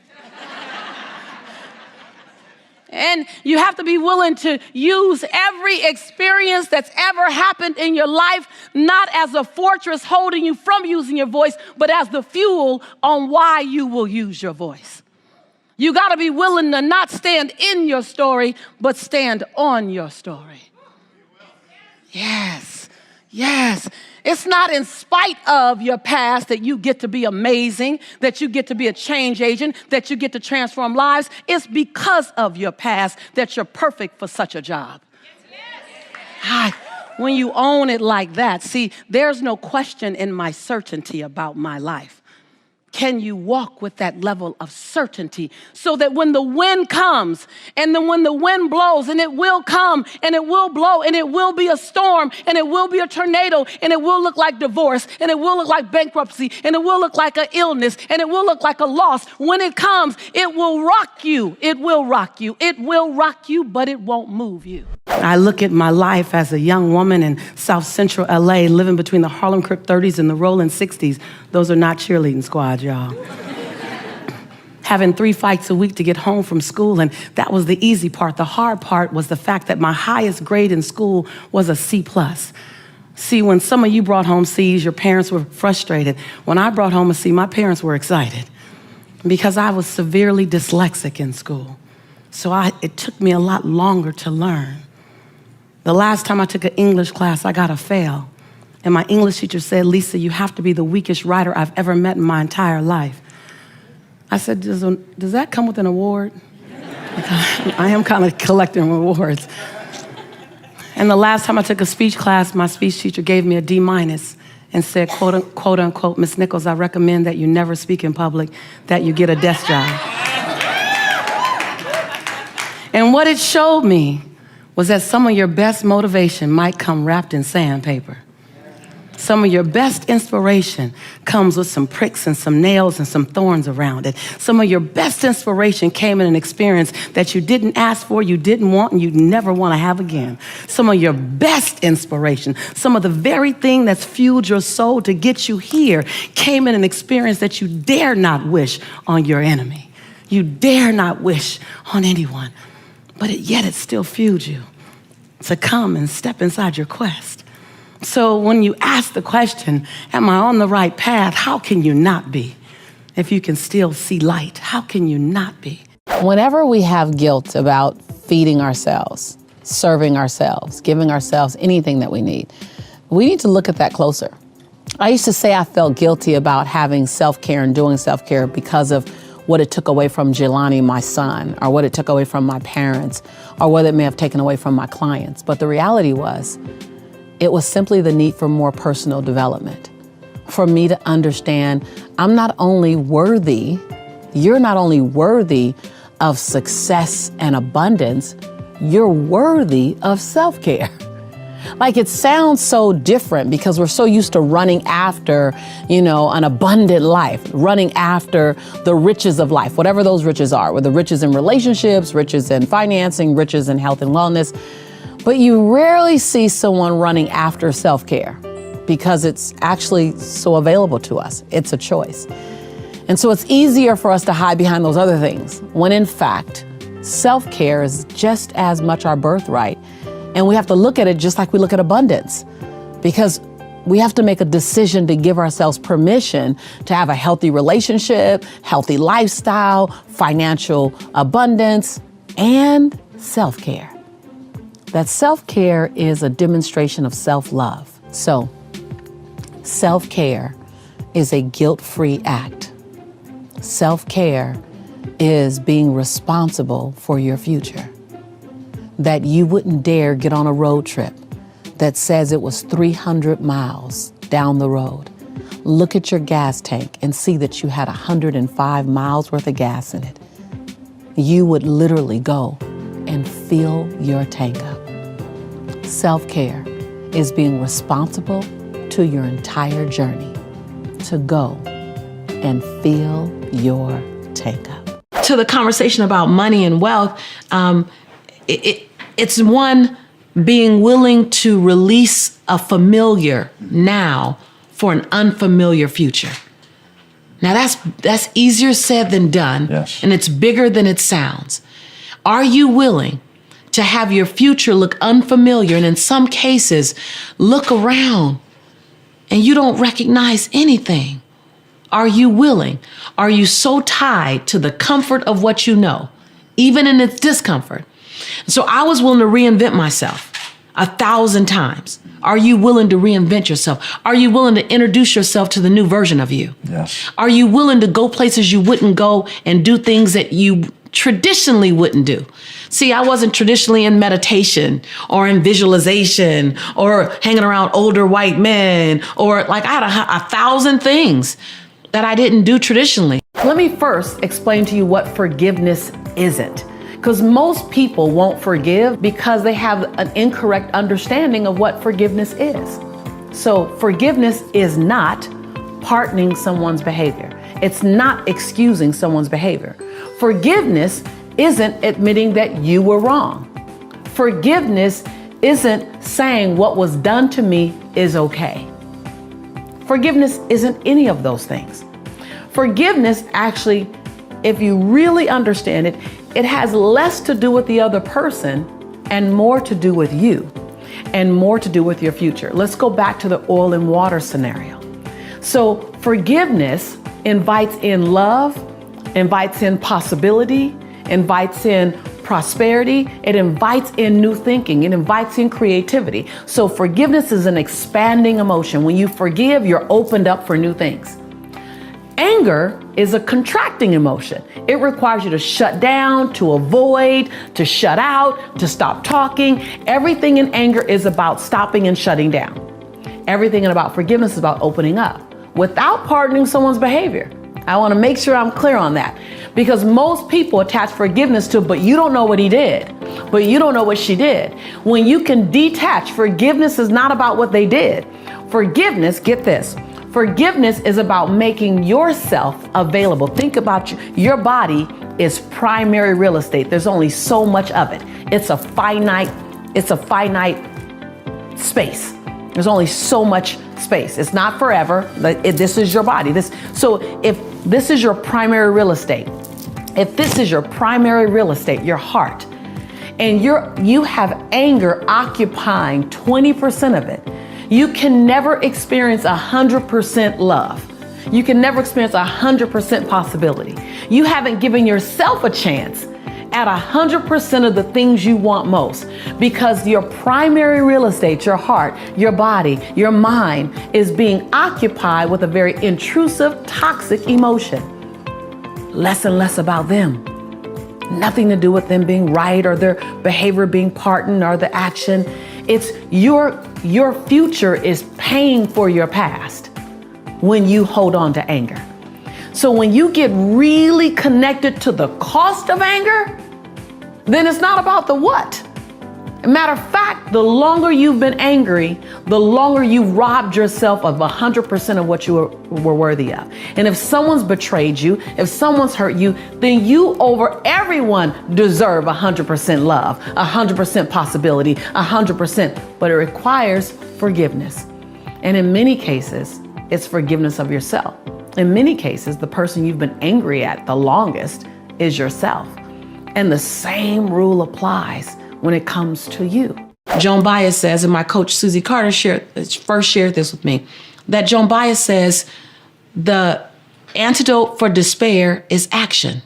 And you have to be willing to use every experience that's ever happened in your life, not as a fortress holding you from using your voice, but as the fuel on why you will use your voice. You got to be willing to not stand in your story, but stand on your story. Yes, yes. It's not in spite of your past that you get to be amazing, that you get to be a change agent, that you get to transform lives. It's because of your past that you're perfect for such a job. When you own it like that, see, there's no question in my certainty about my life. Can you walk with that level of certainty so that when the wind comes and then when the wind blows, and it will come and it will blow and it will be a storm and it will be a tornado and it will look like divorce and it will look like bankruptcy and it will look like an illness and it will look like a loss. When it comes, it will rock you. It will rock you. It will rock you, but it won't move you. I look at my life as a young woman in South Central LA, living between the Harlem Crip 30s and the Rolling 60s. Those are not cheerleading squads, y'all. Having 3 fights a week to get home from school, and that was the easy part. The hard part was the fact that my highest grade in school was a C+. See, when some of you brought home C's, your parents were frustrated. When I brought home a C, my parents were excited because I was severely dyslexic in school. So it took me a lot longer to learn. The last time I took an English class, I got a fail. And my English teacher said, "Lisa, you have to be the weakest writer I've ever met in my entire life." I said, does that come with an award? I am kind of collecting rewards. And the last time I took a speech class, my speech teacher gave me a D- and said, quote unquote, "Miss Nichols, I recommend that you never speak in public, that you get a desk job." And what it showed me was that some of your best motivation might come wrapped in sandpaper. Some of your best inspiration comes with some pricks and some nails and some thorns around it. Some of your best inspiration came in an experience that you didn't ask for, you didn't want, and you never want to have again. Some of your best inspiration, some of the very thing that's fueled your soul to get you here, came in an experience that you dare not wish on your enemy. You dare not wish on anyone. But yet it still fueled you to come and step inside your quest. So when you ask the question, am I on the right path? How can you not be? If you can still see light, how can you not be? Whenever we have guilt about feeding ourselves, serving ourselves, giving ourselves anything that we need to look at that closer. I used to say I felt guilty about having self-care and doing self-care because of what it took away from Jelani, my son, or what it took away from my parents, or what it may have taken away from my clients. But the reality was, it was simply the need for more personal development. For me to understand, I'm not only worthy, you're not only worthy of success and abundance, you're worthy of self-care. Like, it sounds so different because we're so used to running after, an abundant life, running after the riches of life, whatever those riches are, whether riches in relationships, riches in financing, riches in health and wellness. But you rarely see someone running after self-care because it's actually so available to us. It's a choice. And so it's easier for us to hide behind those other things when in fact, self-care is just as much our birthright. And we have to look at it just like we look at abundance, because we have to make a decision to give ourselves permission to have a healthy relationship, healthy lifestyle, financial abundance, and self-care. That self-care is a demonstration of self-love. So, self-care is a guilt-free act. Self-care is being responsible for your future. That you wouldn't dare get on a road trip that says it was 300 miles down the road. Look at your gas tank and see that you had 105 miles worth of gas in it. You would literally go and fill your tank up. Self-care is being responsible to your entire journey to go and fill your tank up. To the conversation about money and wealth, it's one being willing to release a familiar now for an unfamiliar future. Now that's easier said than done, yes. And it's bigger than it sounds. Are you willing to have your future look unfamiliar, and in some cases, look around and you don't recognize anything? Are you willing? Are you so tied to the comfort of what you know, even in its discomfort? So I was willing to reinvent myself 1,000 times. Are you willing to reinvent yourself? Are you willing to introduce yourself to the new version of you? Yes. Are you willing to go places you wouldn't go and do things that you traditionally wouldn't do? See, I wasn't traditionally in meditation or in visualization or hanging around older white men, or like I had 1,000 things that I didn't do traditionally. Let me first explain to you what forgiveness isn't. Because most people won't forgive because they have an incorrect understanding of what forgiveness is. So forgiveness is not pardoning someone's behavior. It's not excusing someone's behavior. Forgiveness isn't admitting that you were wrong. Forgiveness isn't saying what was done to me is okay. Forgiveness isn't any of those things. Forgiveness actually, if you really understand it, it has less to do with the other person and more to do with you and more to do with your future. Let's go back to the oil and water scenario. So forgiveness invites in love, invites in possibility, invites in prosperity. It invites in new thinking. It invites in creativity. So forgiveness is an expanding emotion. When you forgive, you're opened up for new things. Anger is a contracting emotion. It requires you to shut down, to avoid, to shut out, to stop talking. Everything in anger is about stopping and shutting down. Everything about forgiveness is about opening up without pardoning someone's behavior. I want to make sure I'm clear on that, because most people attach forgiveness to, but you don't know what he did, but you don't know what she did. When you can detach, forgiveness is not about what they did. Forgiveness, get this, forgiveness is about making yourself available. Think about your body is primary real estate. There's only so much of it. It's a finite space. There's only so much space. It's not forever. This is your body. So if this is your primary real estate, your heart, and you have anger occupying 20% of it, you can never experience 100% love. You can never experience 100% possibility. You haven't given yourself a chance at 100% of the things you want most, because your primary real estate, your heart, your body, your mind, is being occupied with a very intrusive, toxic emotion. Less and less about them. Nothing to do with them being right or their behavior being pardoned or the action. It's your future is paying for your past when you hold on to anger. So when you get really connected to the cost of anger, then it's not about the what. Matter of fact, the longer you've been angry, the longer you've robbed yourself of 100% of what you were worthy of. And if someone's betrayed you, if someone's hurt you, then you over everyone deserve 100% love, 100% possibility, 100%. But it requires forgiveness. And in many cases, it's forgiveness of yourself. In many cases, the person you've been angry at the longest is yourself. And the same rule applies when it comes to you. Joan Baez says, and my coach Susie Carter first shared this with me, that Joan Baez says the antidote for despair is action.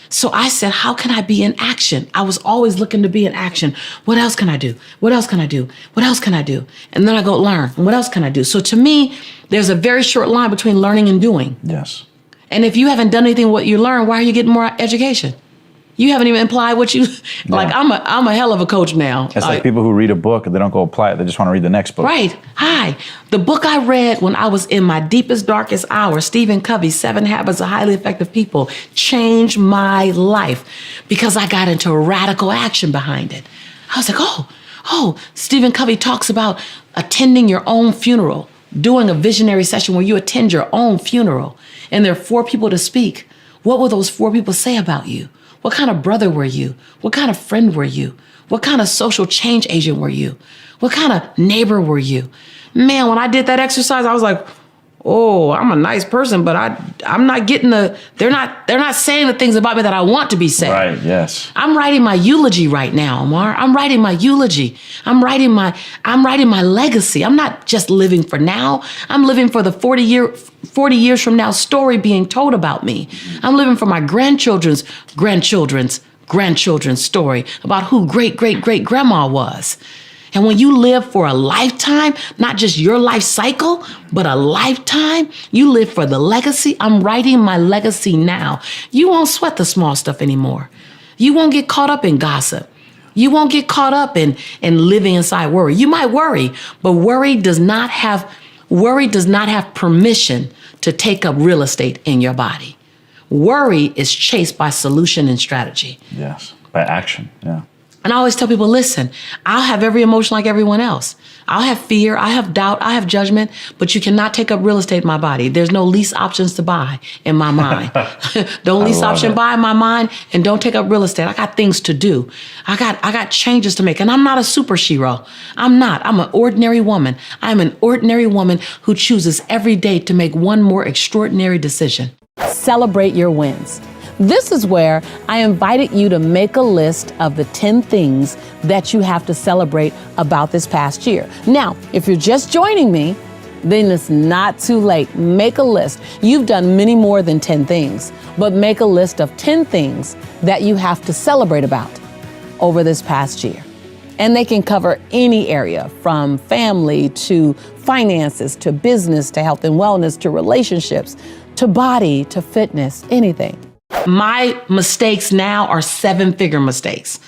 So I said, how can I be in action? I was always looking to be in action. What else can I do? What else can I do? What else can I do? And then I go learn. What else can I do? So to me, there's a very short line between learning and doing. Yes. And if you haven't done anything what you learn, why are you getting more education? You haven't even applied what you, like, I'm a hell of a coach now. It's like people who read a book and they don't go apply it. They just want to read the next book. Right. Hi. The book I read when I was in my deepest, darkest hour, Stephen Covey's 7 Habits of Highly Effective People, changed my life because I got into radical action behind it. I was like, oh, Stephen Covey talks about attending your own funeral, doing a visionary session where you attend your own funeral. And there are 4 people to speak. What will those 4 people say about you? What kind of brother were you? What kind of friend were you? What kind of social change agent were you? What kind of neighbor were you? Man, when I did that exercise, I was like, oh, I'm a nice person, but I'm not getting they're not saying the things about me that I want to be said. Right, yes. I'm writing my eulogy right now, Amar. I'm writing my eulogy. I'm writing my legacy. I'm not just living for now. I'm living for the 40 years from now story being told about me. I'm living for my grandchildren's story about who great-great-great-grandma was. And when you live for a lifetime, not just your life cycle, but a lifetime, you live for the legacy. I'm writing my legacy now. You won't sweat the small stuff anymore. You won't get caught up in gossip. You won't get caught up in living inside worry. You might worry, but worry does not have permission to take up real estate in your body. Worry is chased by solution and strategy. Yes, by action, yeah. And I always tell people, listen, I'll have every emotion like everyone else. I'll have fear, I have doubt, I have judgment, but you cannot take up real estate in my body. There's no lease options to buy in my mind. Don't lease option buy in my mind, and don't take up real estate. I got things to do. I got changes to make, and I'm not a superhero. I'm not. I'm an ordinary woman. I'm an ordinary woman who chooses every day to make one more extraordinary decision. Celebrate your wins. This is where I invited you to make a list of the 10 things that you have to celebrate about this past year. Now, if you're just joining me, then it's not too late. Make a list. You've done many more than 10 things, but make a list of 10 things that you have to celebrate about over this past year. And they can cover any area, from family to finances to business to health and wellness to relationships to body to fitness, anything. My mistakes now are 7-figure mistakes.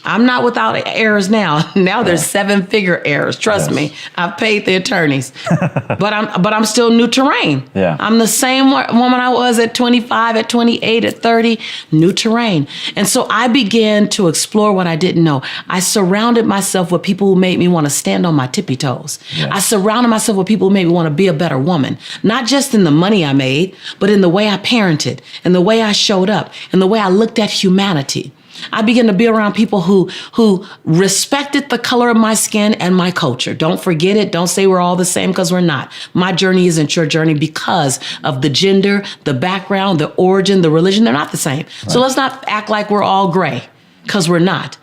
I'm not without errors now. Now there's 7-figure errors. Trust me, I've paid the attorneys, but I'm still new terrain. Yeah. I'm the same woman I was at 25, at 28, at 30, new terrain. And so I began to explore what I didn't know. I surrounded myself with people who made me want to stand on my tippy toes. Yes. I surrounded myself with people who made me want to be a better woman, not just in the money I made, but in the way I parented, in the way I showed up, in the way I looked at humanity. I began to be around people who respected the color of my skin and my culture. Don't forget it. Don't say we're all the same, because we're not. My journey isn't your journey because of the gender, the background, the origin, the religion. They're not the same. Right. So let's not act like we're all gray, because we're not.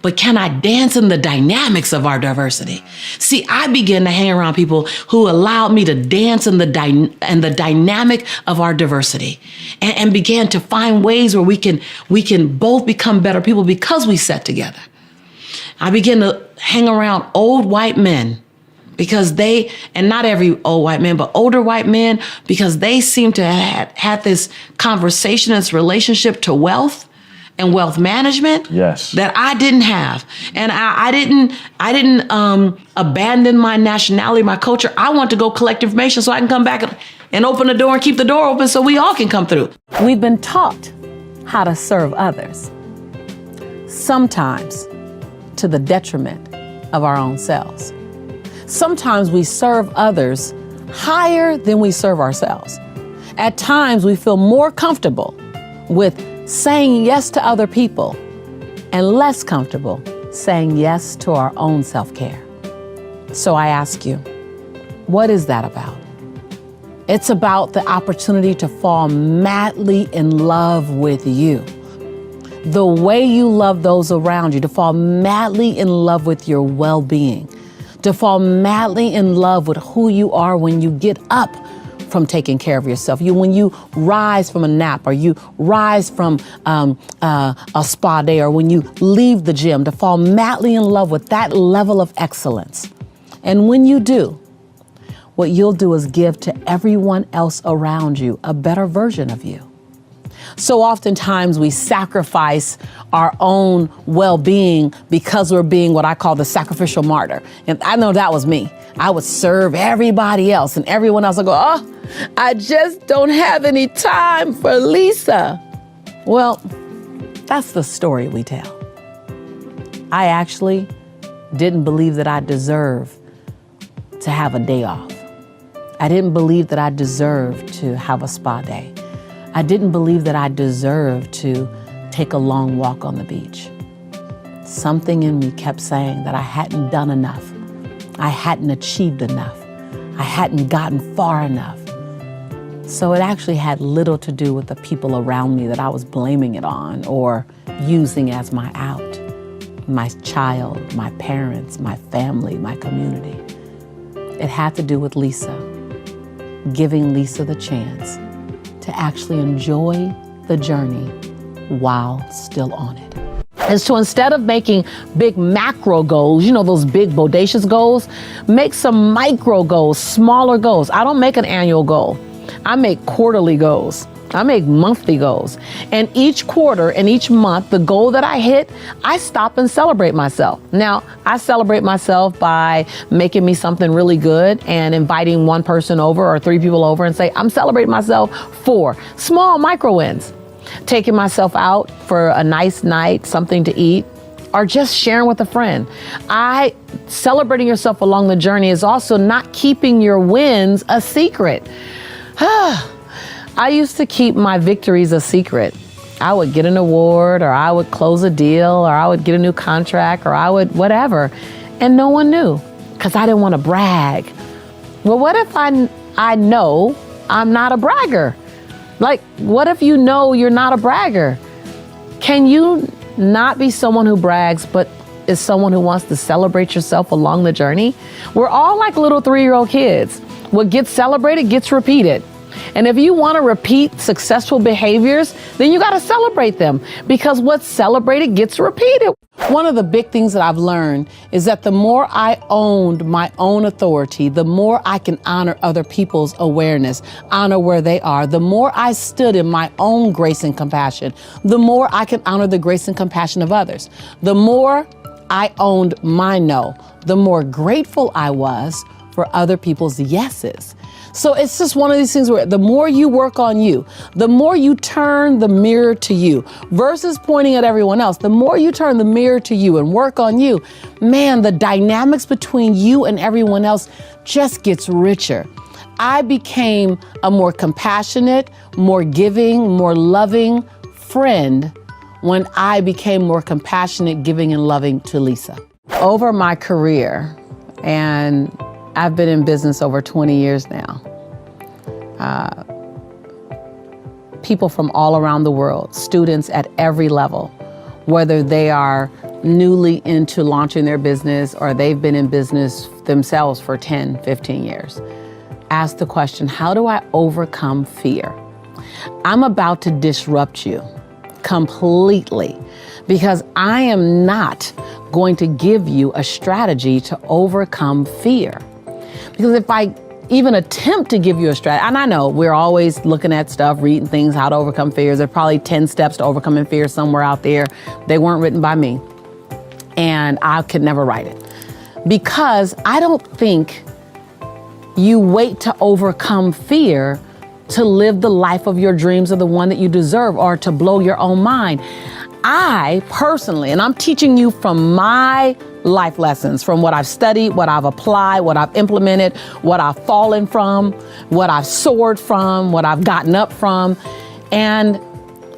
but can I dance in the dynamics of our diversity? See, I began to hang around people who allowed me to dance in the dynamic of our diversity, and began to find ways where we can both become better people because we sat together. I began to hang around old white men because they, and not every old white man, but older white men, because they seem to have had this conversation, this relationship to wealth and wealth management, yes, that I didn't have. And I didn't abandon my nationality, my culture. I want to go collect information so I can come back and open the door and keep the door open so we all can come through. We've been taught how to serve others, sometimes to the detriment of our own selves. Sometimes we serve others higher than we serve ourselves. At times we feel more comfortable with saying yes to other people and less comfortable saying yes to our own self-care. So I ask you, what is that about? It's about the opportunity to fall madly in love with you. The way you love those around you, to fall madly in love with your well-being, to fall madly in love with who you are when you get up from taking care of yourself. When you rise from a nap, or you rise from a spa day, or when you leave the gym, to fall madly in love with that level of excellence. And when you do, what you'll do is give to everyone else around you a better version of you. So oftentimes we sacrifice our own well-being because we're being what I call the sacrificial martyr. And I know that was me. I would serve everybody else, and everyone else would go, oh, I just don't have any time for Lisa. Well, that's the story we tell. I actually didn't believe that I deserved to have a day off. I didn't believe that I deserved to have a spa day. I didn't believe that I deserved to take a long walk on the beach. Something in me kept saying that I hadn't done enough. I hadn't achieved enough. I hadn't gotten far enough. So it actually had little to do with the people around me that I was blaming it on or using as my out. My child, my parents, my family, my community. It had to do with Lisa, giving Lisa the chance to actually enjoy the journey while still on it. And so instead of making big macro goals, you know, those big bodacious goals, make some micro goals, smaller goals. I don't make an annual goal. I make quarterly goals. I make monthly goals. And each quarter and each month, the goal that I hit, I stop and celebrate myself. Now, I celebrate myself by making me something really good and inviting one person over or 3 people over and say, I'm celebrating myself for small micro wins. Taking myself out for a nice night, something to eat, or just sharing with a friend. Celebrating yourself along the journey is also not keeping your wins a secret. I used to keep my victories a secret. I would get an award, or I would close a deal, or I would get a new contract, or I would whatever. And no one knew because I didn't want to brag. Well, what if I know I'm not a bragger? Like, what if you know you're not a bragger? Can you not be someone who brags, but is someone who wants to celebrate yourself along the journey? We're all like little 3-year-old kids. What gets celebrated gets repeated. And if you want to repeat successful behaviors, then you got to celebrate them, because what's celebrated gets repeated. One of the big things that I've learned is that the more I owned my own authority, the more I can honor other people's awareness, honor where they are. The more I stood in my own grace and compassion, the more I can honor the grace and compassion of others. The more I owned my no, the more grateful I was for other people's yeses. So it's just one of these things where the more you work on you, the more you turn the mirror to you versus pointing at everyone else, the more you turn the mirror to you and work on you, man, the dynamics between you and everyone else just gets richer. I became a more compassionate, more giving, more loving friend when I became more compassionate, giving, and loving to Lisa. Over my career, and I've been in business over 20 years now. People from all around the world, students at every level, whether they are newly into launching their business, or they've been in business themselves for 10, 15 years, ask the question, how do I overcome fear? I'm about to disrupt you completely, because I am not going to give you a strategy to overcome fear. Because if I even attempt to give you a strategy, and I know we're always looking at stuff, reading things, how to overcome fears. There are probably 10 steps to overcoming fear somewhere out there. They weren't written by me, and I could never write it. Because I don't think you wait to overcome fear to live the life of your dreams or the one that you deserve, or to blow your own mind. I personally, and I'm teaching you from my life lessons, from what I've studied, what I've applied, what I've implemented, what I've fallen from, what I've soared from, what I've gotten up from. And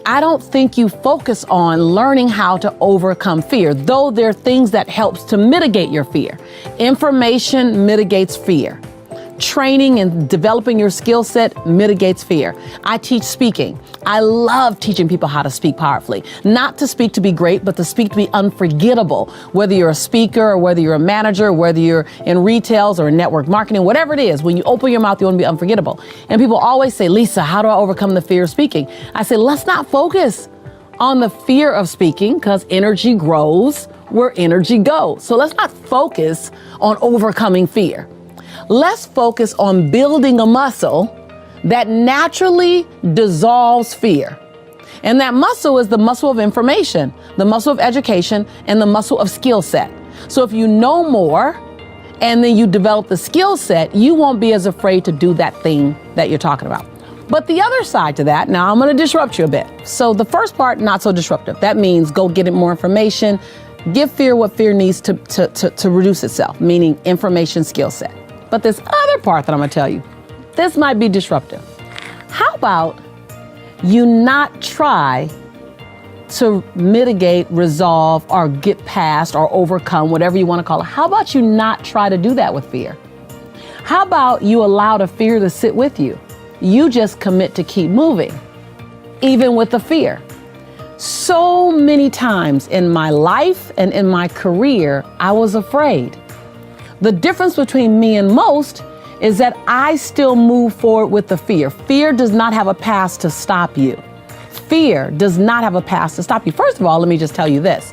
I don't think you focus on learning how to overcome fear, though there are things that helps to mitigate your fear. Information mitigates fear. Training and developing your skill set mitigates fear. I teach speaking. I love teaching people how to speak powerfully. Not to speak to be great, but to speak to be unforgettable. Whether you're a speaker or whether you're a manager, whether you're in retails or in network marketing, whatever it is, when you open your mouth, you want to be unforgettable. And people always say, Lisa, how do I overcome the fear of speaking? I say, let's not focus on the fear of speaking, because energy grows where energy goes. So let's not focus on overcoming fear. Let's focus on building a muscle that naturally dissolves fear. And that muscle is the muscle of information, the muscle of education, and the muscle of skill set. So if you know more and then you develop the skill set, you won't be as afraid to do that thing that you're talking about. But the other side to that, now I'm going to disrupt you a bit. So the first part, not so disruptive. That means go get it more information, give fear what fear needs to reduce itself, meaning information, skill set. But this other part that I'm going to tell you, this might be disruptive. How about you not try to mitigate, resolve, or get past or overcome, whatever you want to call it? How about you not try to do that with fear? How about you allow the fear to sit with you? You just commit to keep moving, even with the fear. So many times in my life and in my career, I was afraid. The difference between me and most is that I still move forward with the fear. Fear does not have a past to stop you. Fear does not have a past to stop you. First of all, let me just tell you this.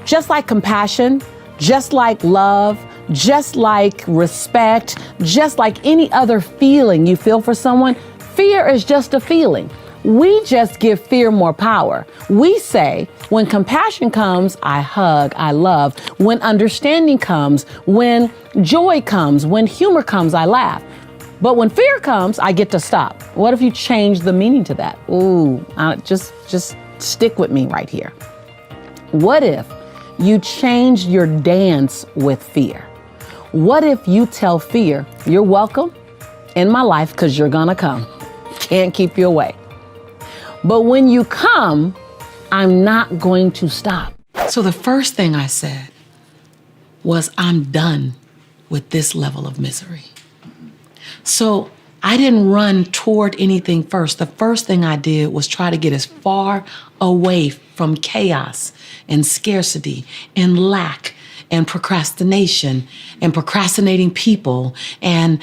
Just like compassion, just like love, just like respect, just like any other feeling you feel for someone, fear is just a feeling. We just give fear more power. We say, when compassion comes, I hug, I love. When understanding comes, when joy comes, when humor comes, I laugh. But when fear comes, I get to stop. What if you change the meaning to that? Ooh, just stick with me right here. What if you change your dance with fear? What if you tell fear, you're welcome in my life because you're gonna come. Can't keep you away. But when you come, I'm not going to stop. So the first thing I said was, I'm done with this level of misery. So I didn't run toward anything first. The first thing I did was try to get as far away from chaos and scarcity and lack and procrastination and procrastinating people and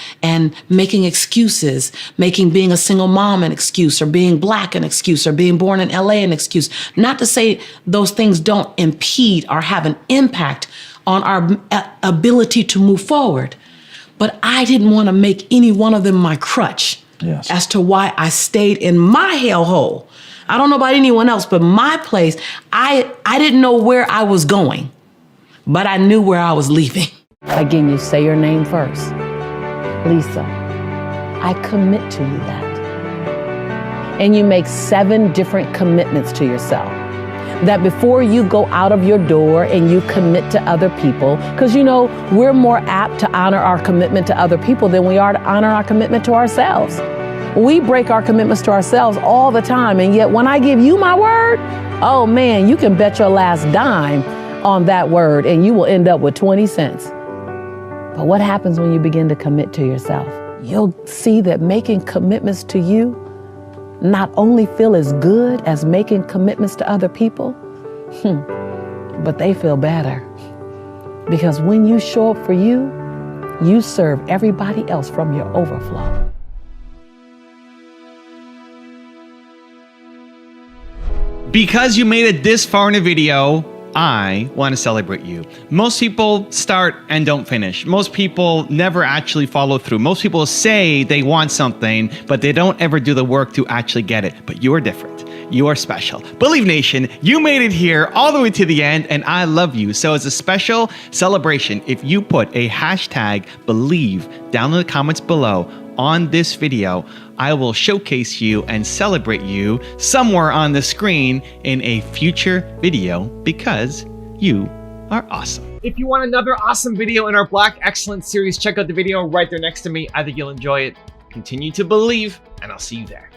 making excuses, making being a single mom an excuse, or being Black an excuse, or being born in LA an excuse. Not to say those things don't impede or have an impact on our ability to move forward. But I didn't want to make any one of them my crutch as to why I stayed in my hellhole. I don't know about anyone else, but my place, I didn't know where I was going, but I knew where I was leaving. Again, you say your name first. Lisa, I commit to you that. And you make 7 different commitments to yourself. That before you go out of your door and you commit to other people, because you know, we're more apt to honor our commitment to other people than we are to honor our commitment to ourselves. We break our commitments to ourselves all the time, and yet when I give you my word, oh man, you can bet your last dime on that word and you will end up with 20 cents. But what happens when you begin to commit to yourself? You'll see that making commitments to you not only feel as good as making commitments to other people, but they feel better. Because when you show up for you, you serve everybody else from your overflow. Because you made it this far in a video, I want to celebrate you. Most people start and don't finish. Most people never actually follow through. Most people say they want something, but they don't ever do the work to actually get it. But you are different. You are special. Believe Nation, you made it here all the way to the end, and I love you. So as a special celebration, if you put a hashtag believe down in the comments below on this video, I will showcase you and celebrate you somewhere on the screen in a future video because you are awesome. If you want another awesome video in our Black Excellence series, check out the video right there next to me. I think you'll enjoy it. Continue to believe, and I'll see you there.